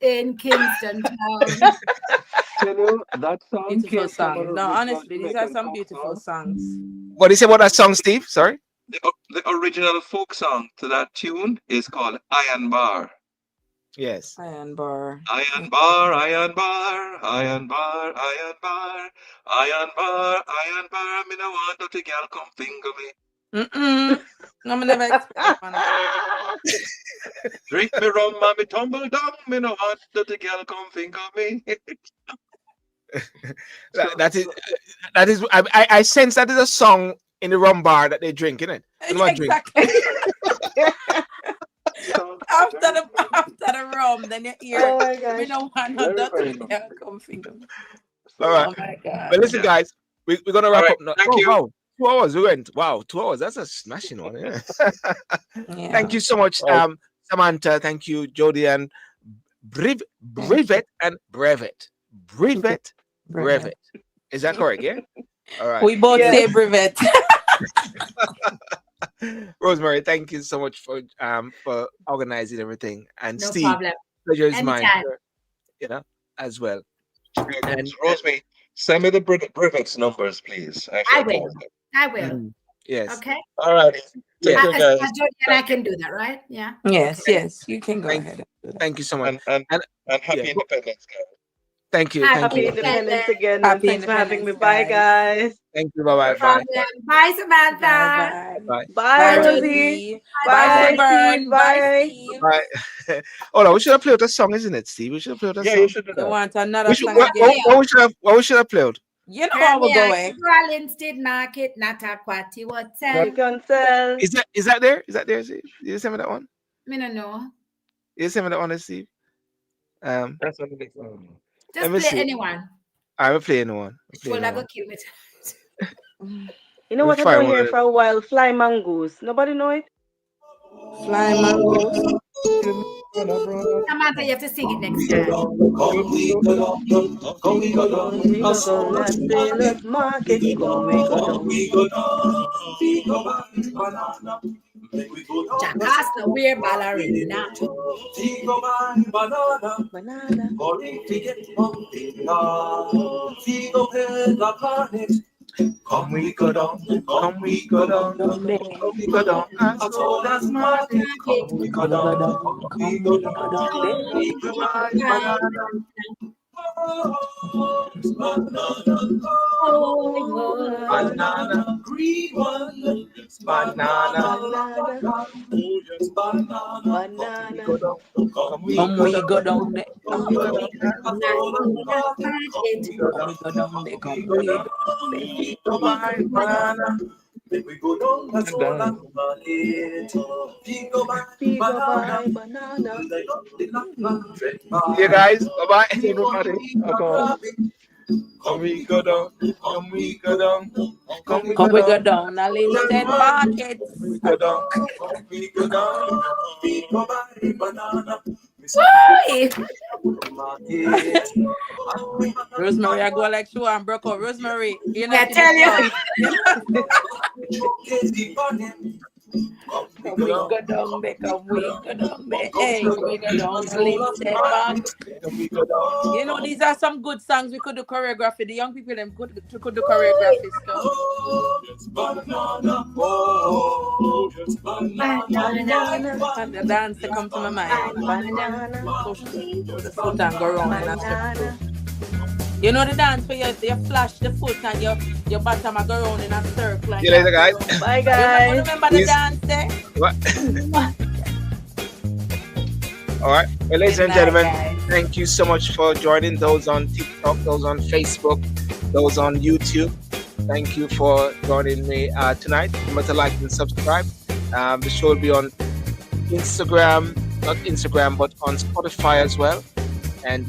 in Kingston town. Tell you, that song Beautiful came from an song. No, original honestly, these are Jamaican some folk beautiful song. songs. What do you say about that song, Steve? Sorry. The original folk song to that tune is called Iron Bar. Yes. Iron bar. Iron bar, iron bar, iron bar, iron bar, iron bar, iron bar. Me no want dirty girl come finger me. No, me never expect that one. Drink me rum and me tumble down. Me no want dirty girl come finger me. so, That is that is. I sense that is a song in the rum bar that they drink, isn't it? And what drink? Exactly. so after very, the rum, then you hear Oh my we gosh. don't want no very, dirty very long. girl come finger. All So right. Oh my god. But listen, yeah. guys, we're gonna All wrap right. up now. Thank Oh you. wow, 2 hours. We went. Wow, 2 hours. That's a smashing one. Yeah. Yeah. Thank you so much, All right. Samantha. Thank you, Jody and Brevet and Brevet. Brevet, Brevet. Brevet. Is that correct? Yeah. All right. We both Yes. say brevet. Rosemary, thank you so much for organizing everything. And No Steve, problem. pleasure is mine, Anytime. you know, as well. Very good. And So, Rosemary, send me the Brivets numbers, please. I I shall will. call them. I will. yes, Okay. All righty. Take yes. care, guys. Jody and I Thank you. can do that, right? Yeah. Yes, Okay. yes. You can go Thank, ahead and do that. thank you so much. And And happy yeah, Independence, guys. thank you, Happy thank Happy you, Independence Independence. again, and Happy thanks for having me. Independence, Bye, guys. guys. thank you. No Bye, bye, bye, problem. Bye, Bye Samantha. bye. bye, Bye, Bye, bye, Rosie. Josie. Bye, Bye, Sunburn. Steve. Bye, Bye. Steve. bye. Oh no, we should have played a song, isn't it, Steve? We should have played a Yeah, you song. should do You that. want We another should. song Turn again? me up. What we should have played? You know Turn how we me go up. away. Rollins did market, not a quatty what You tell. can tell. Is that there? Is that there, Steve? You send me that one. Me no know. You send me that one, Steve. That's what it is. Let Just me play see. anyone. I'm playing one. I'm playing Well, I go one. kill me. You know Let me what I don't find one hear of for a while? Fly Mongoose. Nobody know it? Fly mangoes. Samantha, you have to sing it next time. Come we go down, come we go Come we down, a go down soul at and market. Sailor's Market. Come we go Come down. we go down, we go buy banana. Make we go down the Jacasta, soul we're market. ballerina. We go buy banana. Banana. For it to get pumping we go pay the planet. Come we go down, come we go down, Down there. come we go down, as old as Martin. Come we go Come we go down, down. come we Come go we go down, down there. we go buy banana. Oh, banana, Oh, banana, green one, banana. Banana. oh yes, banana. Come we go Banana. down, come we Come go we down, go down there. come we go down, as old as Martin. Come we go Come we down, go down there. come we Come go we down, go down there. we go buy banana. Make we go down the soul and manage. We go buy We go banana. buy banana. They got the knock red See you bar. guys. Bye bye. We want Everybody. to eat a rabbit. Come Come we we go go down. down, Come come we we go go down. down, Come come we we go Come go we go down. down. down a Red Linstead market. We Markets. go down. Come we go down. We go buy banana. We say woo! market. Rosemary, I go like shoe and broke out. Rosemary, you I not see the tell you. song. You know? Showcase the bunny. Come we go down there, come we go down there. Hey, we go down, lifted back. You know, these are some good songs we could do choreography. The young people them could do choreography stuff. And the dance to come to my mind. Push the foot and go around in a circle. You know the dance where you flash the foot and your bottom and go around in a circle. Like See you later, guys. Bye, guys. Remember the dance there? What? All right. Well, ladies and gentlemen, thank you so much for joining. Those on TikTok, those on Facebook, those on YouTube. Thank you for joining me tonight. Remember to like and subscribe. The show will be on Instagram, not Instagram, but on Spotify as well. And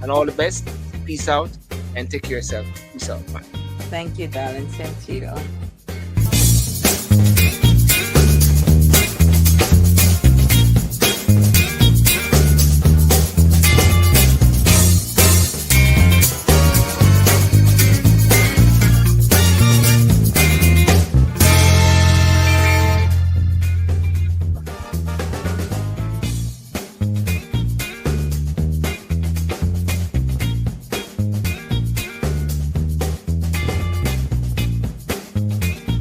all the best. Peace out and take care of yourself. Peace out. Bye. Thank you, darling. Same to you.